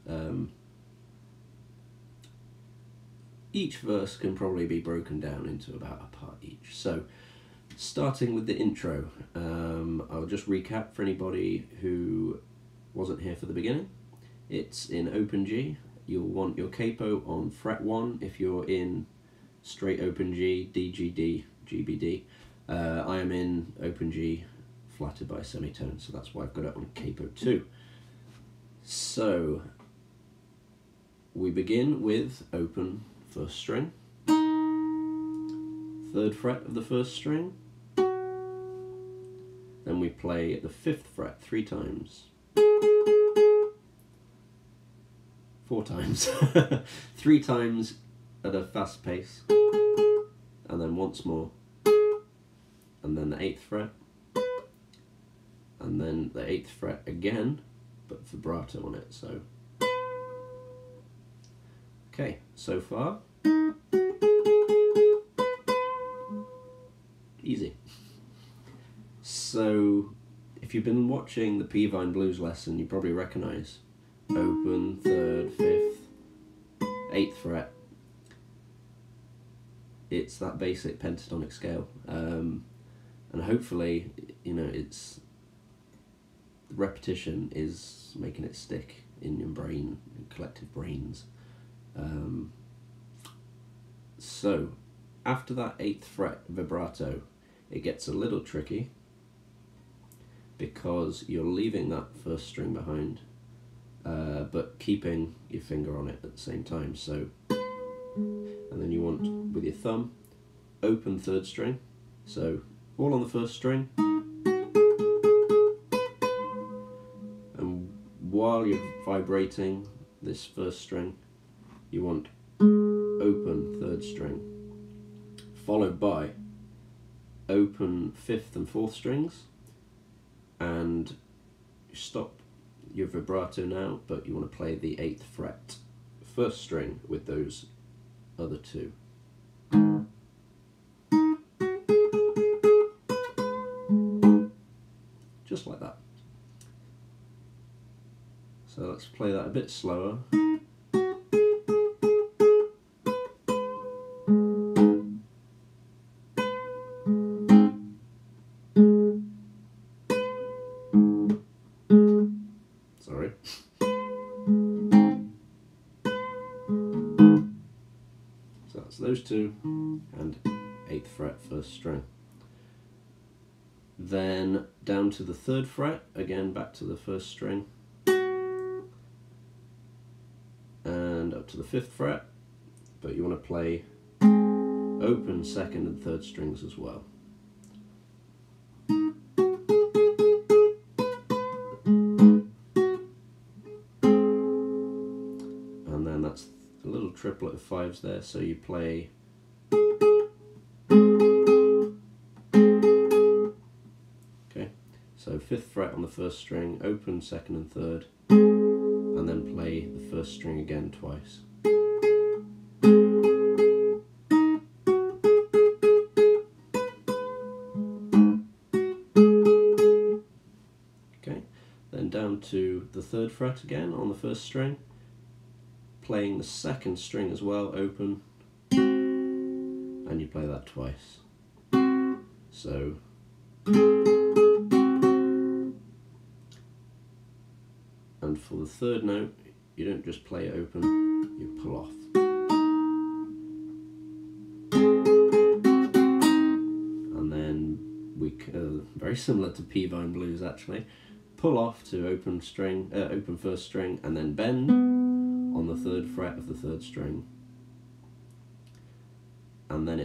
Each verse can probably be broken down into about a part each. So starting with the intro, I'll just recap for anybody who wasn't here for the beginning. It's in open G. You'll want your capo on fret 1 if you're in straight open G, D, G, D, G, B, D. I am in open G flatted by a semitone, so that's why I've got it on capo 2. So we begin with open first string, 3rd fret of the first string, then we play the 5th fret 3 times, 4 times, 3 times at a fast pace, and then once more, and then the 8th fret, and then the 8th fret again, but vibrato on it. So okay, so far easy. So if you've been watching the Peeve Blues lesson, you probably recognise open, 3rd, 5th, 8th fret. It's that basic pentatonic scale, and hopefully, you know, it's the repetition is making it stick in your brain, in collective brains. So after that 8th fret vibrato, it gets a little tricky because you're leaving that first string behind, but keeping your finger on it at the same time. So, and then you want, with your thumb, open 3rd string, so all on the first string, and while you're vibrating this first string, you want open 3rd string, followed by open 5th and 4th strings, and stop your vibrato now, but you want to play the 8th fret 1st string with those other 2. Just like that. So let's play that a bit slower. Sorry. So that's those 2 and 8th fret 1st string. Then down to the 3rd fret, again back to the 1st string, and up to the 5th fret, but you want to play open 2nd and 3rd strings as well. And then that's a little triplet of 5s there, so you play so 5th fret on the 1st string, open 2nd and 3rd, and then play the 1st string again twice. Okay, then down to the 3rd fret again on the 1st string, playing the 2nd string as well, open, and you play that twice. So and for the third note, you don't just play it open, you pull off. And then we very similar to Peeve blues actually, pull off to open string, open first string, and then bend on the 3rd fret of the 3rd string. And then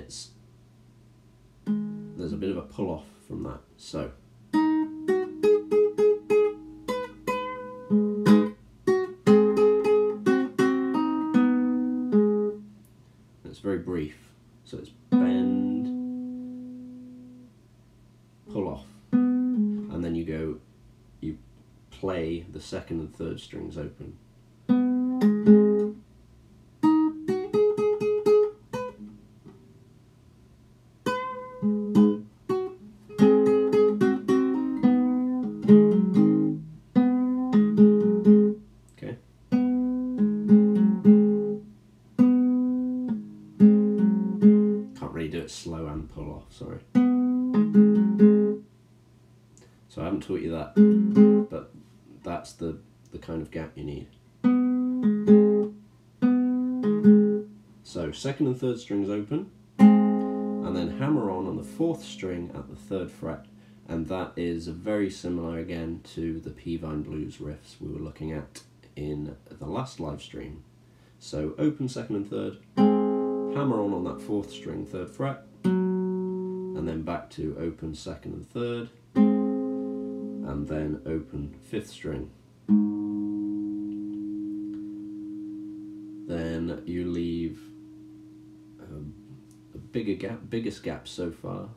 there's a bit of a pull off from that. So it's very brief. So it's bend, pull off, and then you play the 2nd and 3rd strings open. Okay. Can't really do it slow and pull off, sorry. So I haven't taught you that, but that's the kind of gap you need. So 2nd and 3rd strings open, and then hammer on the 4th string at the 3rd fret, and that is very similar again to the Peeve blues riffs we were looking at in the last live stream. So open 2nd and 3rd, hammer on that 4th string 3rd fret, and then back to open 2nd and 3rd, and then open 5th string. Then you leave a biggest gap so far.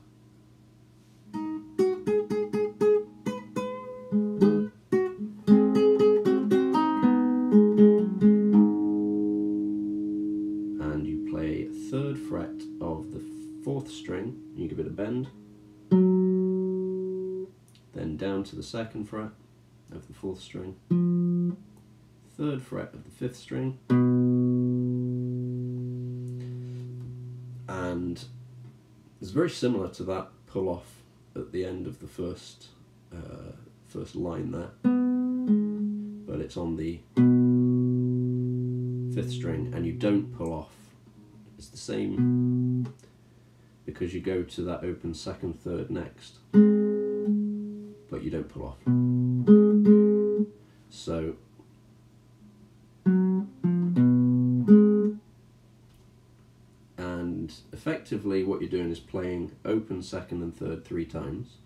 And you play 3rd fret of the 4th string, you give it a bend, then down to the 2nd fret of the 4th string, 3rd fret of the 5th string, and it's very similar to that pull off at the end of the first line there, but it's on the 5th string, and you don't pull off. It's the same because you go to that open 2nd, 3rd next, but you don't pull off. So and effectively what you're doing is playing open 2nd and 3rd 3 times.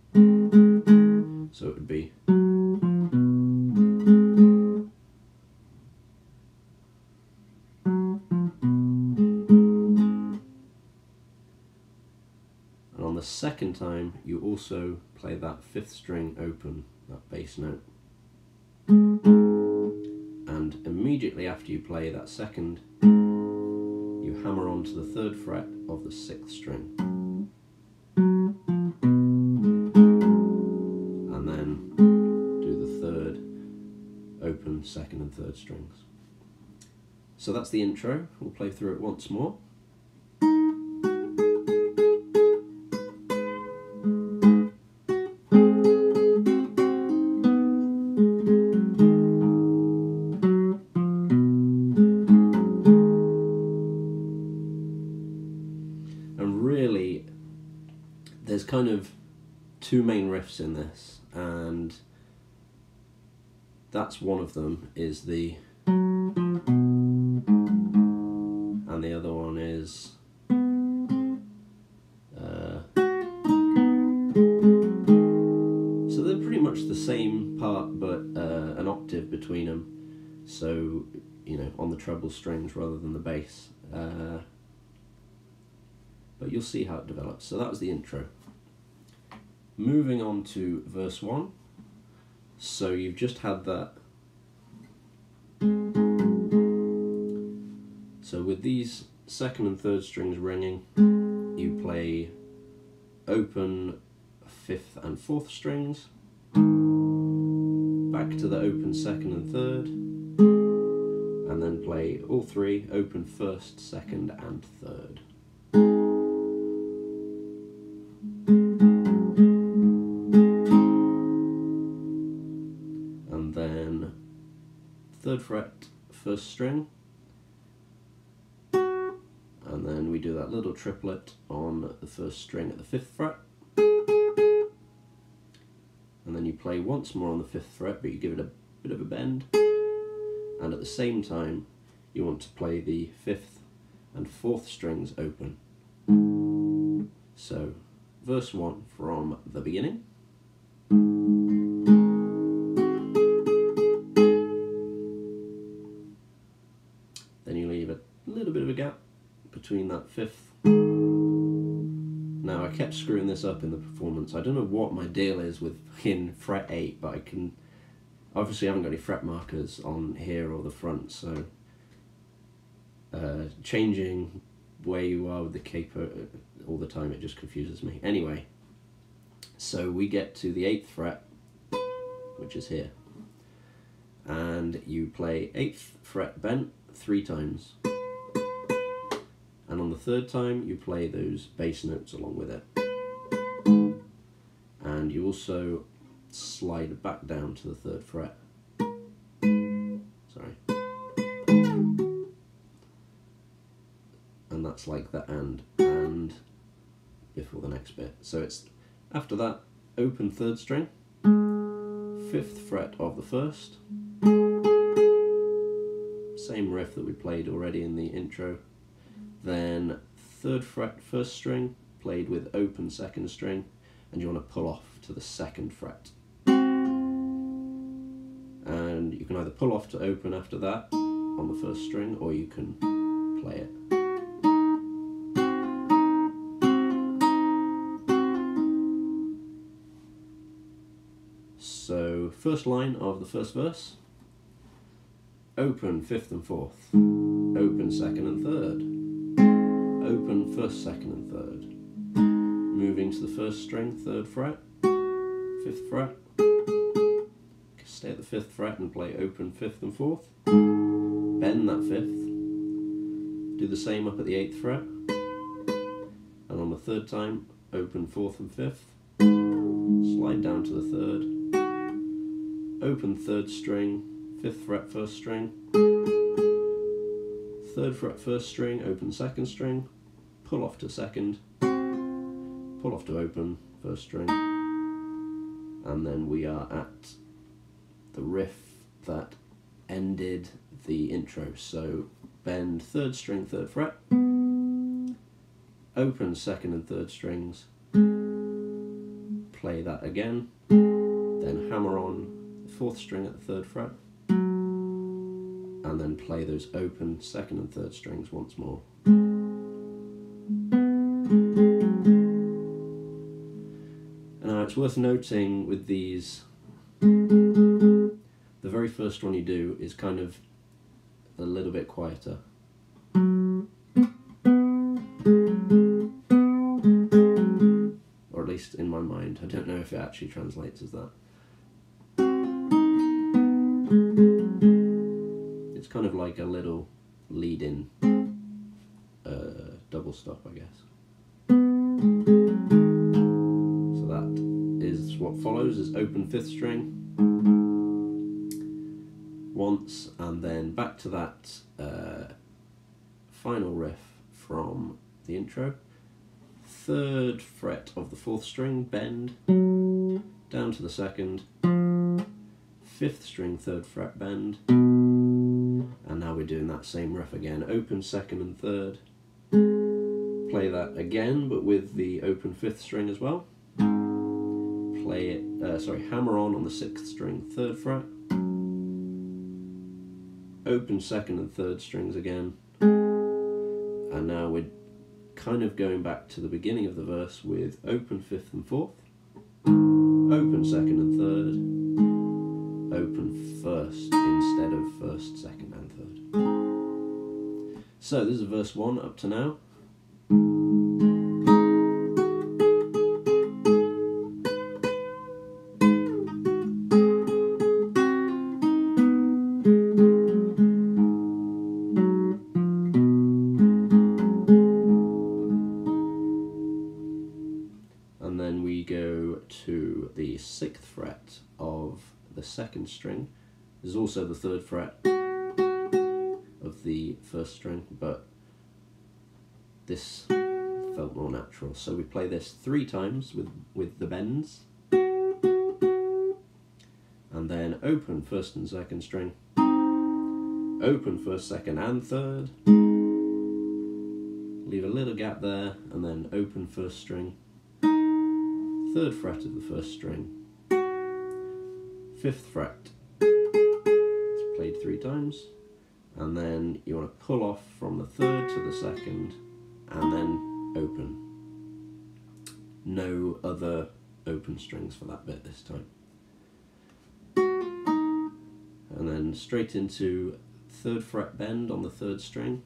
So it would be and on the 2nd time you also play that 5th string open, that bass note, and immediately after you play that 2nd you hammer onto the 3rd fret of the 6th string, and then do the 3rd open 2nd and 3rd strings. So that's the intro. We'll play through it once more. There's kind of 2 main riffs in this, and that's one of them is the, and the other one is so they're pretty much the same part, but an octave between them, so you know, on the treble strings rather than the bass, but you'll see how it develops. So that was the intro. Moving on to verse 1. So you've just had that. So with these 2nd and 3rd strings ringing, you play open 5th and 4th strings, back to the open 2nd and 3rd, and then play all 3 open 1st, 2nd and 3rd. 3rd fret, 1st string, and then we do that little triplet on the 1st string at the 5th fret, and then you play once more on the 5th fret, but you give it a bit of a bend, and at the same time you want to play the 5th and 4th strings open. So verse 1 from the beginning. Then you leave a little bit of a gap between that 5th. Now I kept screwing this up in the performance. I don't know what my deal is with in fret 8, but I can obviously I haven't got any fret markers on here or the front, so changing where you are with the capo all the time, it just confuses me. Anyway, so we get to the 8th fret, which is here, and you play 8th fret bent 3 times, and on the 3rd time you play those bass notes along with it, and you also slide back down to the 3rd fret. Sorry. And that's like the and before the next bit. So it's after that, open 3rd string, 5th fret of the 1st, same riff that we played already in the intro, then 3rd fret 1st string played with open 2nd string, and you want to pull off to the 2nd fret. And you can either pull off to open after that on the 1st string, or you can play it. So first line of the 1st verse, open 5th and 4th, open 2nd and 3rd, open 1st, 2nd and 3rd, moving to the 1st string, 3rd fret, 5th fret, stay at the 5th fret and play open 5th and 4th, bend that 5th, do the same up at the 8th fret, and on the 3rd time open 4th and 5th, slide down to the 3rd, open 3rd string, 5th fret 1st string, 3rd fret 1st string, open 2nd string, pull off to 2nd, pull off to open 1st string, and then we are at the riff that ended the intro. So bend 3rd string, 3rd fret, open 2nd and 3rd strings, play that again, then hammer on the 4th string at the 3rd fret, and then play those open 2nd and 3rd strings once more. Now it's worth noting with these, the very first one you do is kind of a little bit quieter. Or at least in my mind. I don't know if it actually translates as that. It's kind of like a little lead-in double stop, I guess. So that is what follows, is open 5th string once, and then back to that final riff from the intro. 3rd fret of the 4th string, bend, down to the 2nd, 5th string, 3rd fret, bend, and now we're doing that same riff again, open 2nd and 3rd, play that again but with the open 5th string as well, play it, hammer on the 6th string, 3rd fret, open 2nd and 3rd strings again, and now we're kind of going back to the beginning of the verse with open 5th and 4th, open 2nd and 3rd, open 1st instead of 1st, 2nd and 3rd. So this is verse 1 up to now. And then we go to the 6th fret of the 2nd string. There's also the 3rd fret, of the first string, but this felt more natural. So we play this 3 times with the bends, and then open first and second string, open first, second and third, leave a little gap there, and then open first string, 3rd fret of the first string, 5th fret. It's played 3 times, and then you want to pull off from the 3rd to the 2nd, and then open. No other open strings for that bit this time. And then straight into 3rd fret bend on the 3rd string,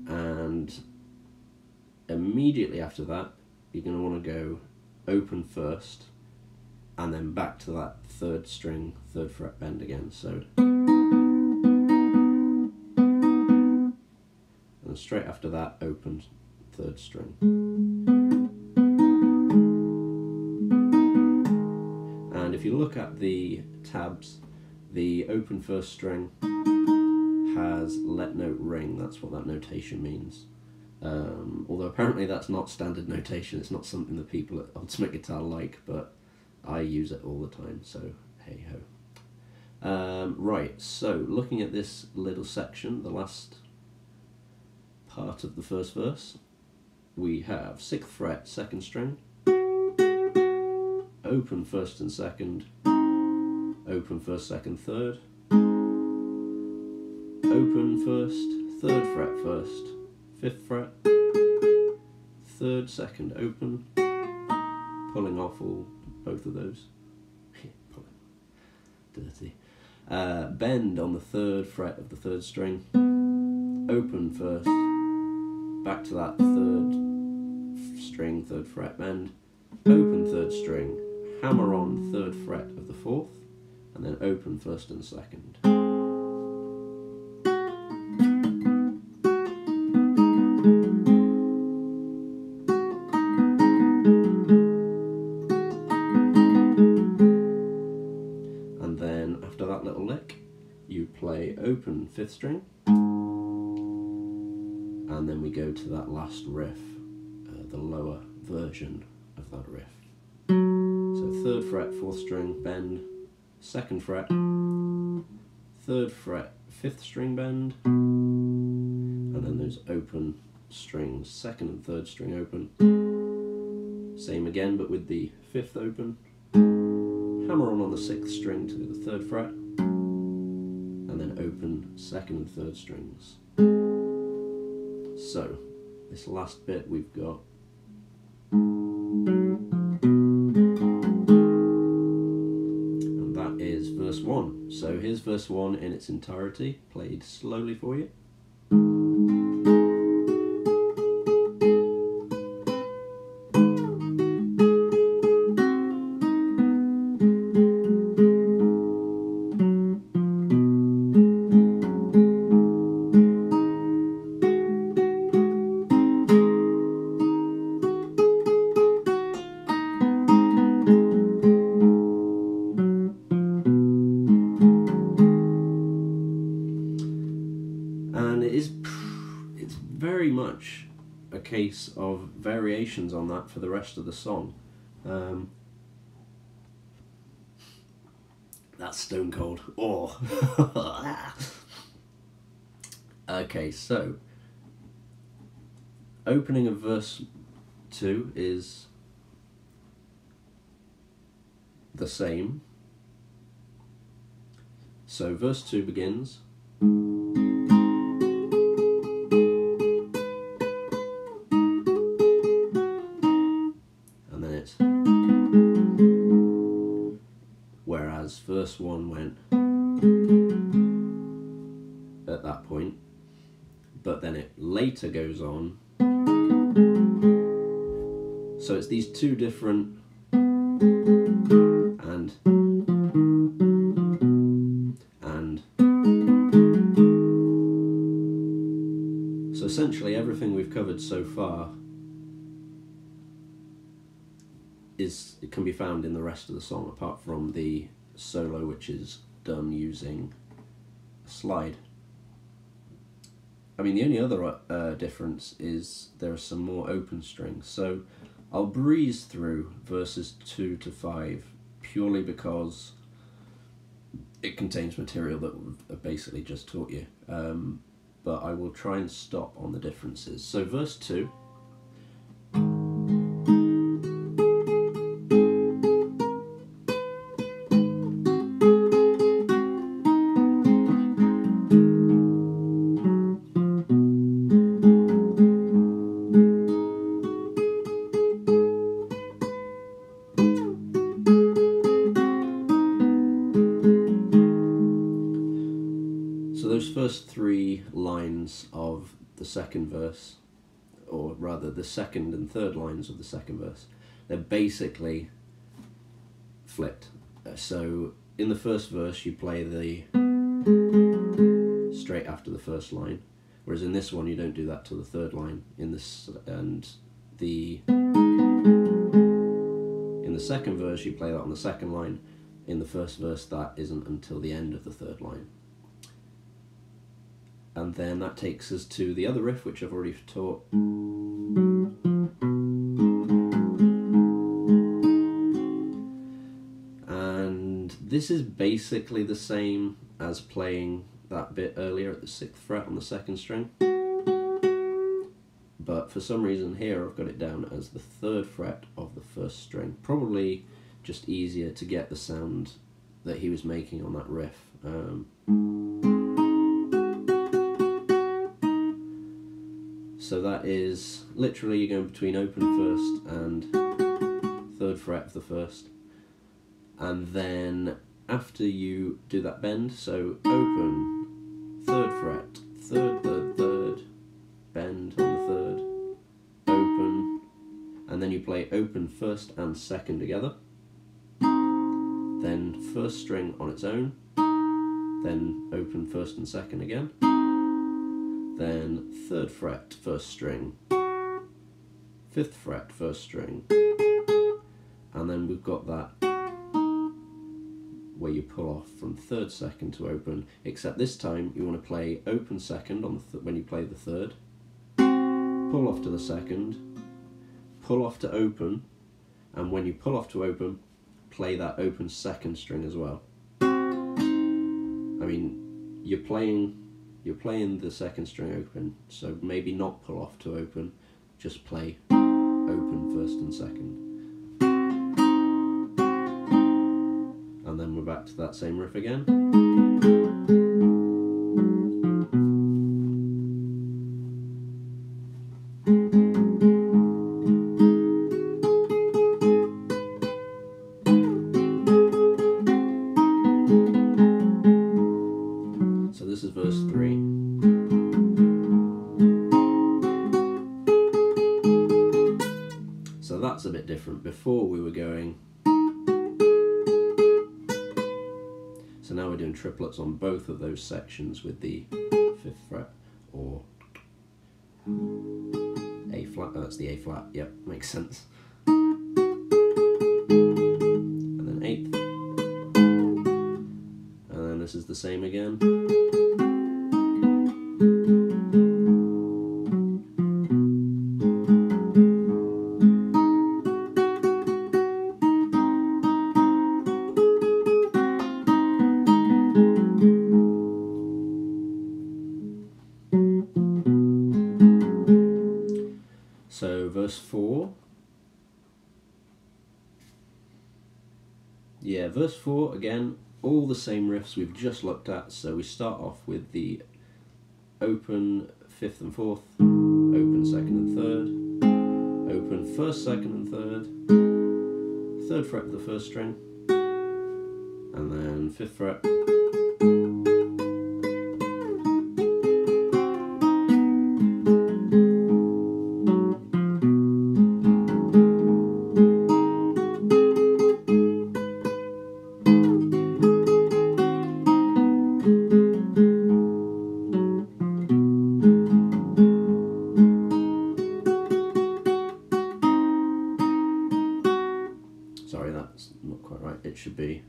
and immediately after that you're going to want to go open first and then back to that 3rd string, 3rd fret bend again. So, and straight after that open 3rd string. And if you look at the tabs, the open first string has let note ring. That's what that notation means. Although apparently that's not standard notation, it's not something that people at Ultimate Guitar like, but I use it all the time, so hey ho. Right, so looking at this little section, the last part of the first verse, we have 6th fret, 2nd string, open first and second, open first, second, third, open first, 3rd fret first, 5th fret, 3rd, 2nd, open, pulling off both of those, dirty, bend on the 3rd fret of the 3rd string, open first, back to that 3rd string, 3rd fret bend, open 3rd string, hammer on 3rd fret of the 4th, and then open 1st and 2nd. And then after that little lick, you play open 5th string, and then we go to that last riff, the lower version of that riff. So 3rd fret, 4th string, bend, 2nd fret, 3rd fret, 5th string bend, and then those open strings, 2nd and 3rd string open. Same again, but with the 5th open. Hammer on the 6th string to the 3rd fret, and then open 2nd and 3rd strings. So, this last bit we've got verse 1. So here's verse 1 in its entirety, played slowly for you. It's very much a case of variations on that for the rest of the song. That's stone cold. Oh. Okay, so opening of verse 2 is the same. So verse 2 begins, whereas verse 1 went at that point, but then it later goes on. So it's these two different and so essentially everything we've covered so far it can be found in the rest of the song, apart from the solo, which is done using slide. I mean, the only other difference is there are some more open strings. So I'll breeze through verses 2 to 5 purely because it contains material that I've basically just taught you. But I will try and stop on the differences. So verse 2. First 3 lines of the second verse, or rather the second and third lines of the second verse, they're basically flipped. So in the first verse you play the straight after the first line, whereas in this one you don't do that till the third line. In the second verse you play that on the second line. In the first verse that isn't until the end of the third line. And then that takes us to the other riff, which I've already taught. And this is basically the same as playing that bit earlier at the 6th fret on the 2nd string. But for some reason here I've got it down as the 3rd fret of the 1st string. Probably just easier to get the sound that he was making on that riff. So that is literally you're going between open 1st and 3rd fret of the 1st, and then after you do that bend, so open 3rd fret, 3rd, 3rd, 3rd, bend on the 3rd, open, and then you play open 1st and 2nd together, then 1st string on its own, then open 1st and 2nd again, then 3rd fret, 1st string, 5th fret, 1st string, and then we've got that where you pull off from 3rd, 2nd to open, except this time you want to play open 2nd on the when you play the 3rd, pull off to the 2nd, pull off to open, and when you pull off to open, play that open 2nd string as well. I mean, you're playing the 2nd string open, so maybe not pull off to open, just play open 1st and 2nd. And then we're back to that same riff again. So this is verse 3. So that's a bit different. Before we were going, so now we're doing triplets on both of those sections with the 5th fret, or A flat, oh, that's the A flat, yep, makes sense. And then 8th, and then this is the same again. So verse 4, yeah, verse 4 again, all the same riffs we've just looked at. So we start off with the open 5th and 4th, open 2nd and 3rd, open 1st, 2nd and 3rd, 3rd fret of the 1st string, and then 5th fret, sorry, that's not quite right, it should be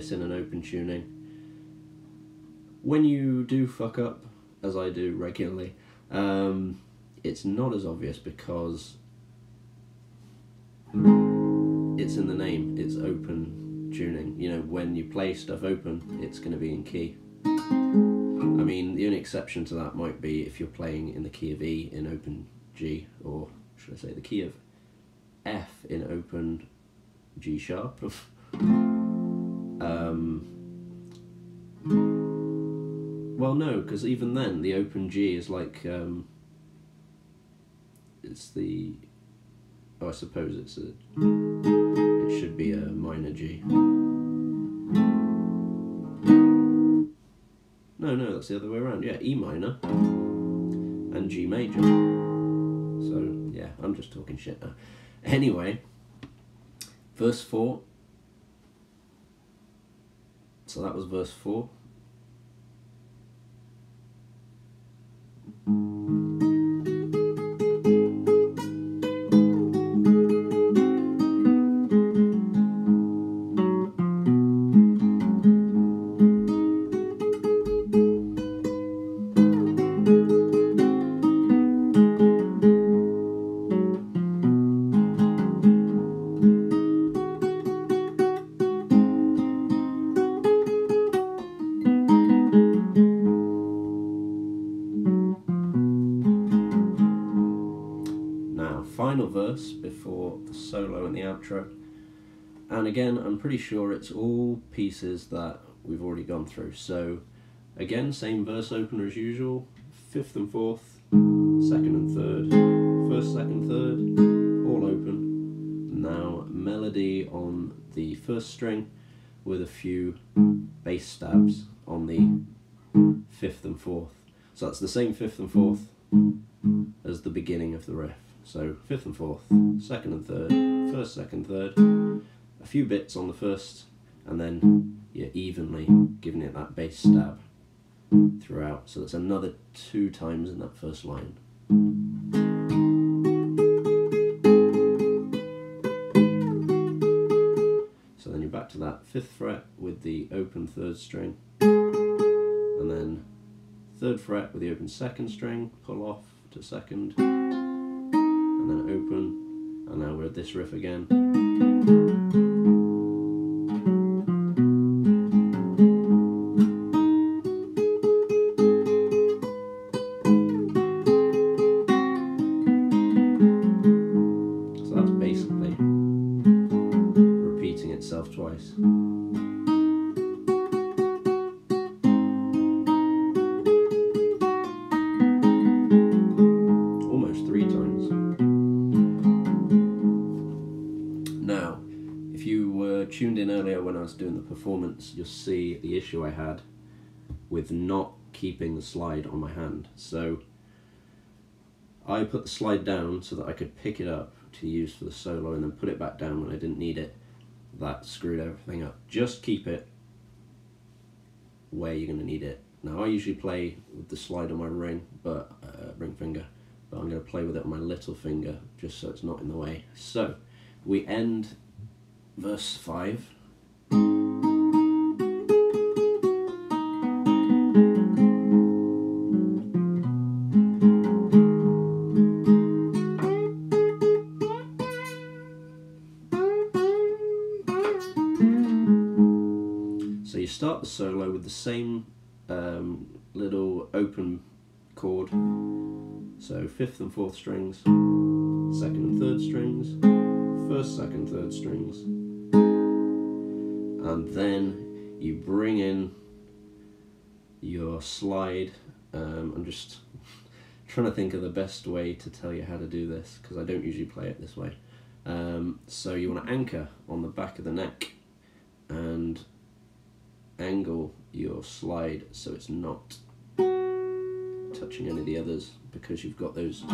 this in an open tuning. When you do fuck up, as I do regularly, it's not as obvious because it's in the name, it's open tuning. You know, when you play stuff open, it's going to be in key. I mean, the only exception to that might be if you're playing in the key of E in open G, or should I say the key of F in open G sharp. Well, no, because even then the open G is like it's the, oh, I suppose it should be a minor G. No, that's the other way around. Yeah, E minor and G major. So yeah, I'm just talking shit now. Anyway, verse 4. So that was verse 4. Final verse before the solo and the outro, and again I'm pretty sure it's all pieces that we've already gone through. So again, same verse opener as usual, 5th and 4th, 2nd and 3rd, 1st, 2nd, 3rd, all open. Now melody on the 1st string with a few bass stabs on the 5th and 4th. So that's the same 5th and 4th as the beginning of the riff. So 5th and 4th, 2nd and 3rd, 1st, 2nd, 3rd, a few bits on the 1st, and then you're evenly giving it that bass stab throughout. So that's another 2 times in that first line. So then you're back to that 5th fret with the open 3rd string, and then 3rd fret with the open 2nd string, pull off to 2nd, and then open, and now we're at this riff again. So that's basically repeating itself twice. Almost 3 times. Now, if you were tuned in earlier when I was doing the performance, you'll see the issue I had with not keeping the slide on my hand. So I put the slide down so that I could pick it up to use for the solo, and then put it back down when I didn't need it. That screwed everything up. Just keep it where you're going to need it. Now I usually play with the slide on my ring, but ring finger, but I'm going to play with it on my little finger just so it's not in the way. So we end verse 5. So you start the solo with the same little open chord. So 5th and 4th strings, 2nd and 3rd strings, 1st, 2nd, 3rd strings, and then you bring in your slide. I'm just trying to think of the best way to tell you how to do this, because I don't usually play it this way. So you want to anchor on the back of the neck and angle your slide so it's not touching any of the others, because you've got those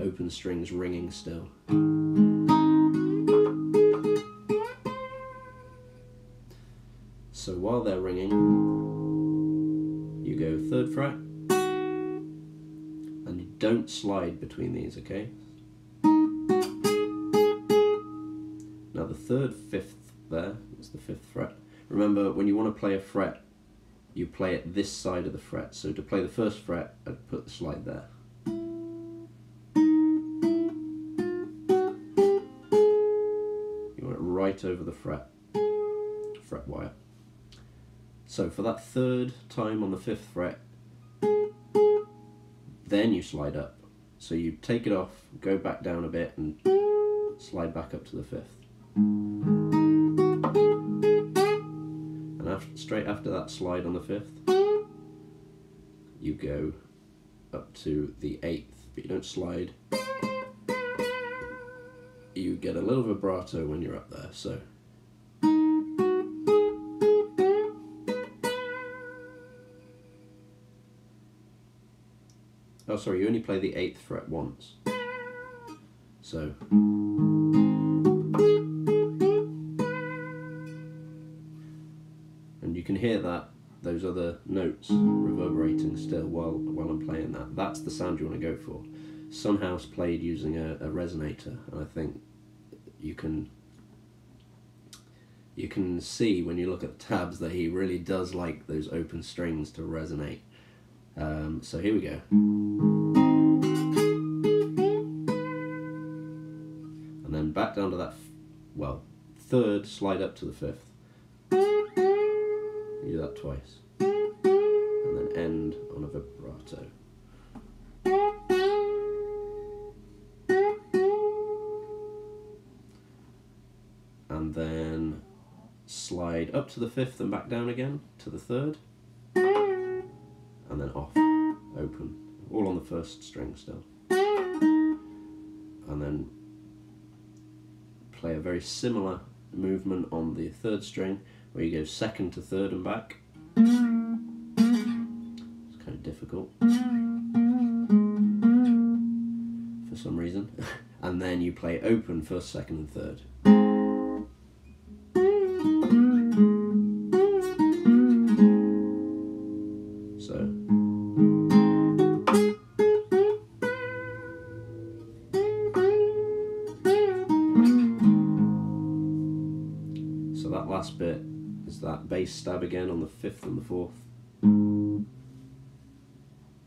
open strings ringing still. So while they're ringing, you go 3rd fret, and you don't slide between these, okay? Now the 3rd, 5th there is the 5th fret. Remember, when you want to play a fret, you play it this side of the fret. So to play the first fret, I'd put the slide there. You want it right over the fret wire. So for that third time on the 5th fret, then you slide up. So you take it off, go back down a bit, and slide back up to the 5th. And straight after that slide on the 5th, you go up to the 8th, but you don't slide. You get a little vibrato when you're up there, so. Oh, sorry, you only play the 8th fret once. So. And you can hear that, those other notes reverberating still while I'm playing that. That's the sound you want to go for. Sunhouse played using a resonator, and I think you can see when you look at the tabs that he really does like those open strings to resonate. So here we go. And then back down to that, well, 3rd, slide up to the 5th. You do that twice. And then end on a vibrato. And then slide up to the 5th and back down again to the 3rd. And then off, open, all on the 1st string still. And then play a very similar movement on the 3rd string, where you go 2nd to 3rd and back. It's kind of difficult for some reason. And then you play open 1st, 2nd and 3rd. So that last bit is that bass stab again on the 5th and the 4th.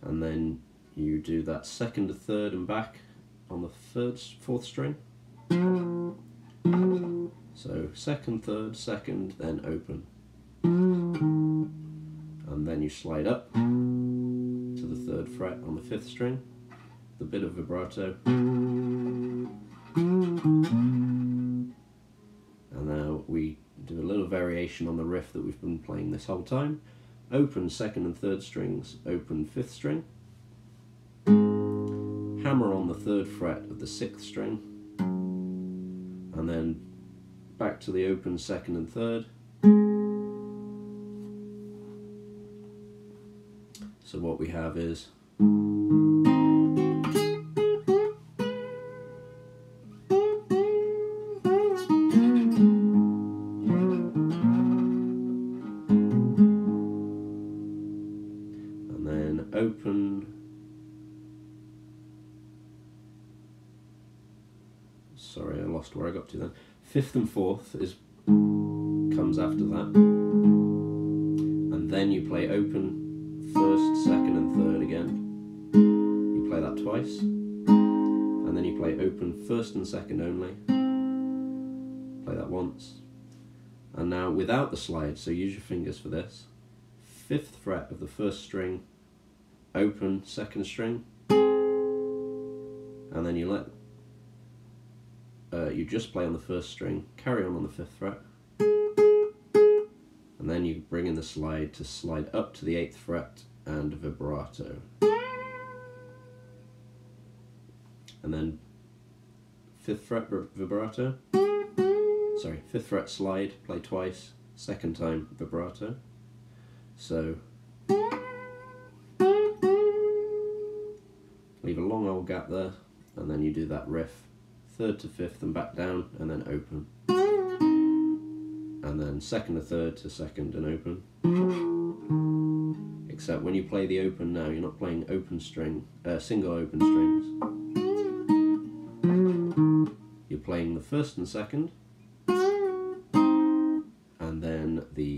And then you do that 2nd to 3rd and back on the 4th string. So 2nd, 3rd, 2nd, then open. And then you slide up to the 3rd fret on the 5th string, the bit of vibrato. And now we do a little variation on the riff that we've been playing this whole time. Open 2nd and 3rd strings, open 5th string. Hammer on the 3rd fret of the 6th string. And then back to the open 2nd and 3rd. So what we have is open, sorry I lost where I got to then, 5th and 4th comes after that, and then you play open 1st, 2nd and 3rd again, you play that twice, and then you play open 1st and 2nd only, play that once, and now without the slide, so use your fingers for this, 5th fret of the 1st string, open 2nd string, and then you you just play on the 1st string, carry on the 5th fret, and then you bring in the slide to slide up to the 8th fret and vibrato, and then 5th fret vibrato, sorry, 5th fret slide, play twice, 2nd time vibrato, so leave a long old gap there, and then you do that riff, 3rd to 5th and back down, and then open. And then 2nd to 3rd to 2nd and open. Except when you play the open now, you're not playing open string, single open strings. You're playing the 1st and 2nd, and then the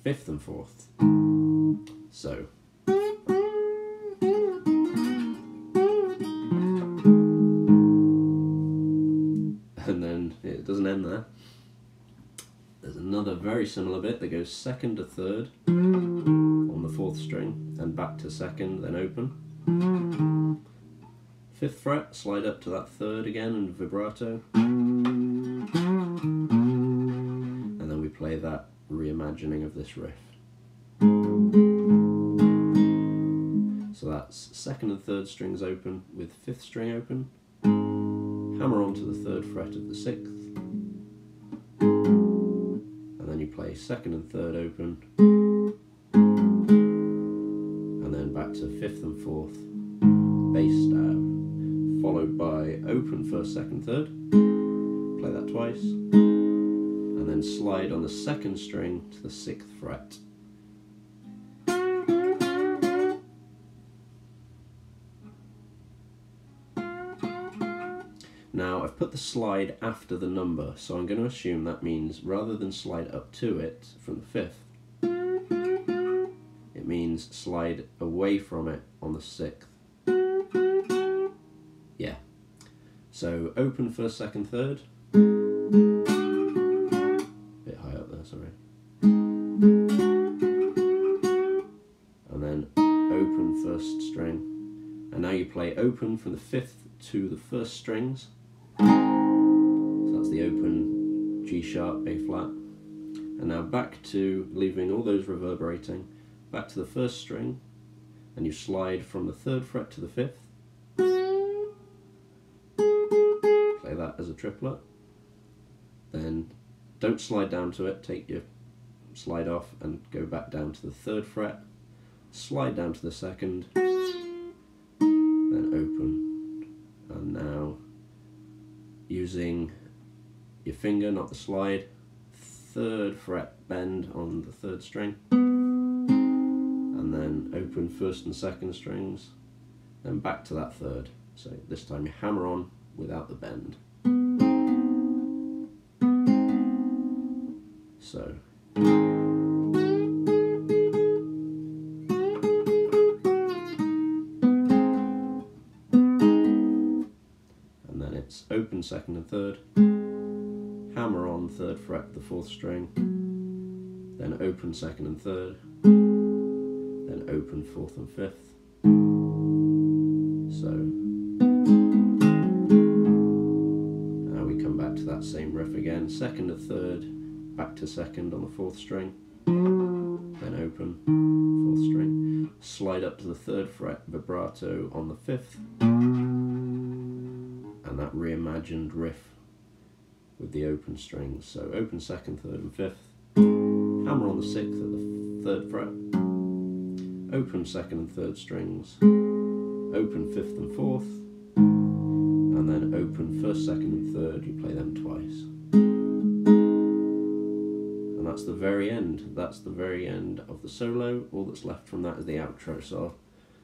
fifth and fourth. So. And then it doesn't end there. There's another very similar bit that goes second to third on the fourth string, then back to second, then open. Fifth fret, slide up to that third again and vibrato. And then we play that reimagining of this riff. So that's second and third strings open with fifth string open. Hammer onto the third fret of the sixth. And then you play second and third open. And then back to fifth and fourth bass stab. Followed by open first, second, third. Play that twice. And then slide on the second string to the sixth fret. Now I've put the slide after the number, so I'm going to assume that means rather than slide up to it from the fifth, it means slide away from it on the sixth. Yeah. So open first, second, third. Bit high up there, sorry. And then open first string. And now you play open from the fifth to the first strings. So that's the open G sharp, A flat. And now back to leaving all those reverberating, back to the first string, and you slide from the third fret to the fifth. Play that as a triplet. Then don't slide down to it, take your slide off and go back down to the third fret, slide down to the second, then open. And now using your finger, not the slide, third fret bend on the third string, and then open first and second strings, then back to that third. So this time you hammer on without the bend. So and then it's open second and third, hammer on third fret the fourth string, then open second and third, then open fourth and fifth. So now we come back to that same riff again, second and third, back to second on the fourth string, then open fourth string, slide up to the third fret, vibrato on the fifth, and that reimagined riff with the open strings. So open second, third and fifth, hammer on the sixth at the third fret, open second and third strings, open fifth and fourth, and then open first, second and third, you play them twice. And that's the very end. That's the very end of the solo. All that's left from that is the outro. So I'll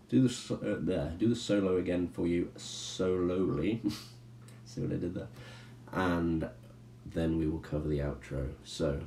do the solo again for you solely. See what I did there? And then we will cover the outro. So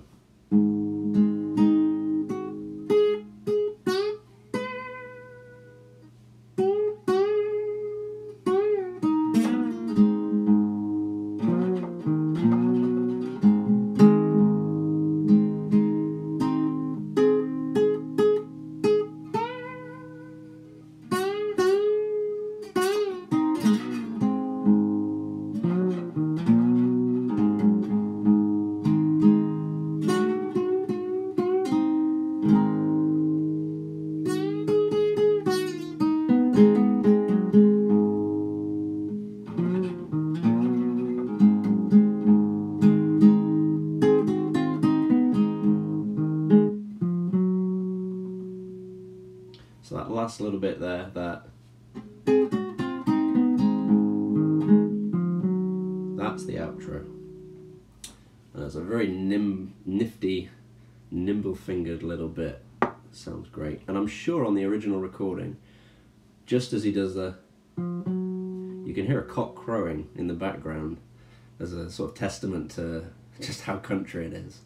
that last little bit there, that's the outro. And it's a very nifty, nimble-fingered little bit. Sounds great. And I'm sure on the original recording, just as he does you can hear a cock crowing in the background as a sort of testament to just how country it is.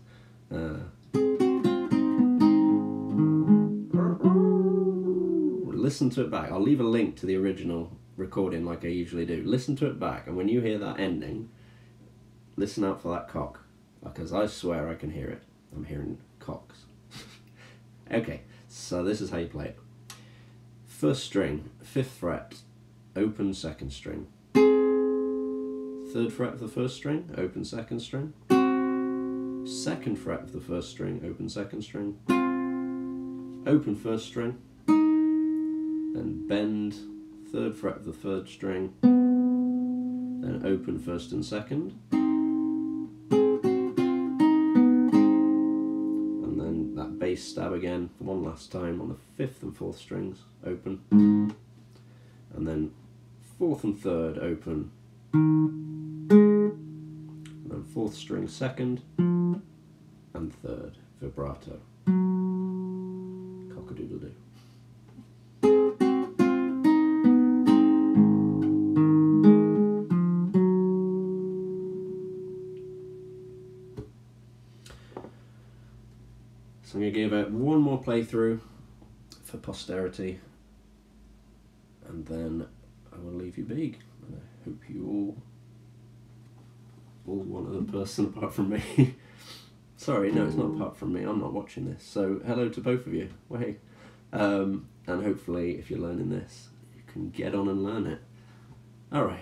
listen to it back. I'll leave a link to the original recording like I usually do. Listen to it back, and when you hear that ending, listen out for that cock, because I swear I can hear it. I'm hearing cocks. Okay, so this is how you play it. First string, 5th fret, open 2nd string. 3rd fret of the 1st string, open 2nd string. 2nd fret of the 1st string, open 2nd string. Open 1st string. Then bend 3rd fret of the 3rd string. Then open 1st and 2nd. And then that bass stab again, one last time on the 5th and 4th strings, open. And then 4th and 3rd, open. And then 4th string 2nd and 3rd, vibrato. Cock-a-doodle-doo. So I'm going to give it one more playthrough for posterity, and then I will leave you big. And I hope you all one other person apart from me. Sorry, no, it's not apart from me. I'm not watching this. So hello to both of you. Wait, and hopefully, if you're learning this, you can get on and learn it. All right.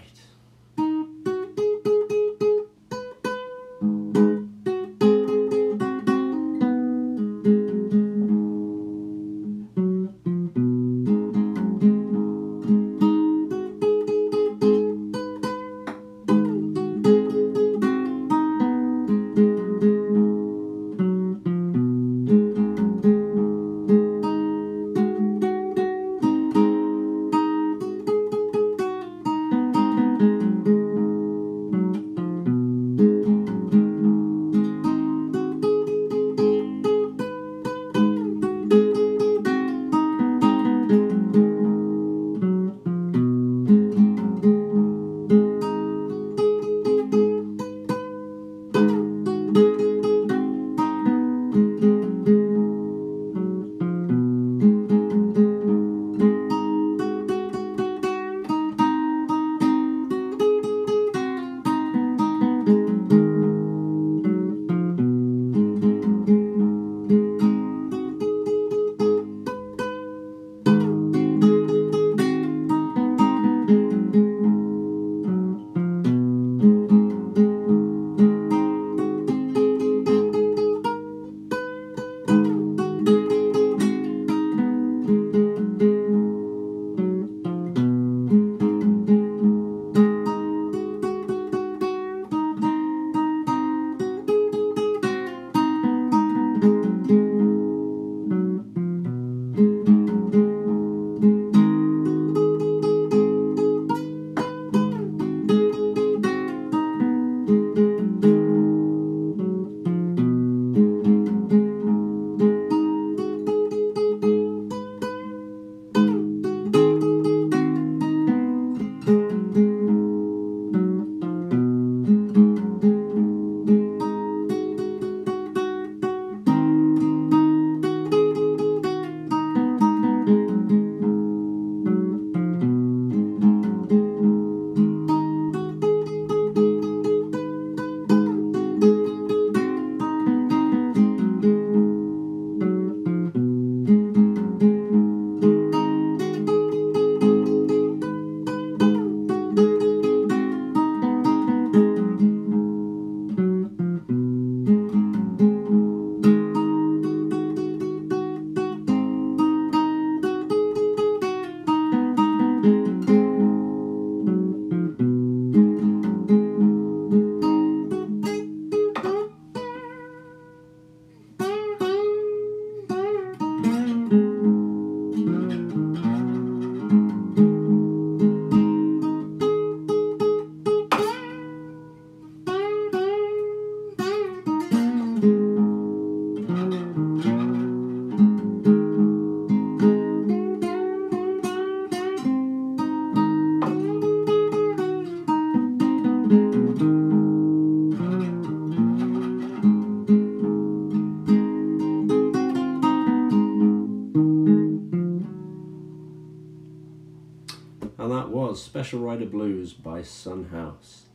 Special Rider Blues by Sun House.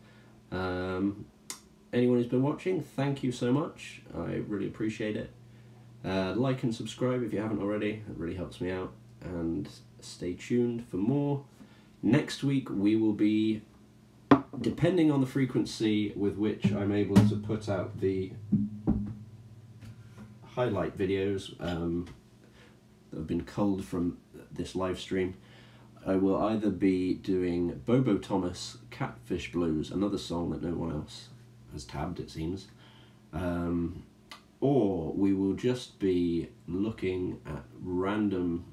Anyone who's been watching, thank you so much. I really appreciate it. Like and subscribe if you haven't already. It really helps me out. And stay tuned for more. Next week we will be, depending on the frequency with which I'm able to put out the highlight videos that have been culled from this live stream, I will either be doing Bobo Thomas Catfish Blues, another song that no one else has tabbed, it seems, or we will just be looking at random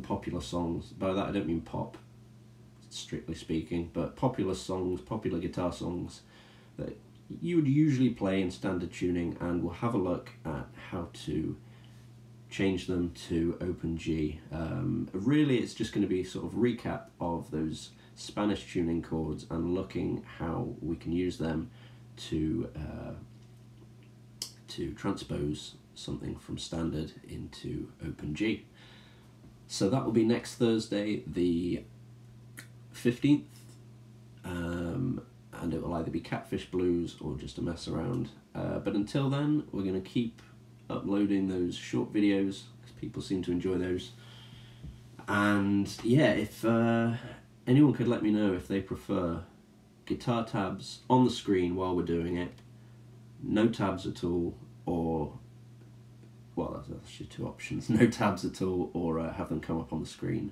popular songs. By that I don't mean pop, strictly speaking, but popular songs, popular guitar songs that you would usually play in standard tuning, and we'll have a look at how to change them to open G. Really it's just going to be sort of recap of those Spanish tuning chords and looking how we can use them to transpose something from standard into open G. So that will be next Thursday, the 15th, and it will either be Catfish Blues or just a mess around. But until then, we're going to keep uploading those short videos because people seem to enjoy those. And yeah, if anyone could let me know if they prefer guitar tabs on the screen while we're doing it, no tabs at all, or, well, that's actually two options, no tabs at all, or have them come up on the screen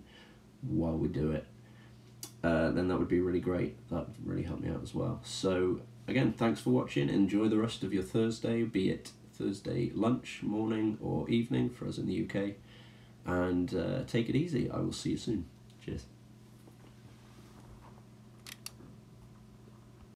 while we do it, then that would be really great. That would really help me out as well. So again, thanks for watching. Enjoy the rest of your Thursday, be it Thursday lunch, morning or evening for us in the UK, and take it easy. I will see you soon. Cheers.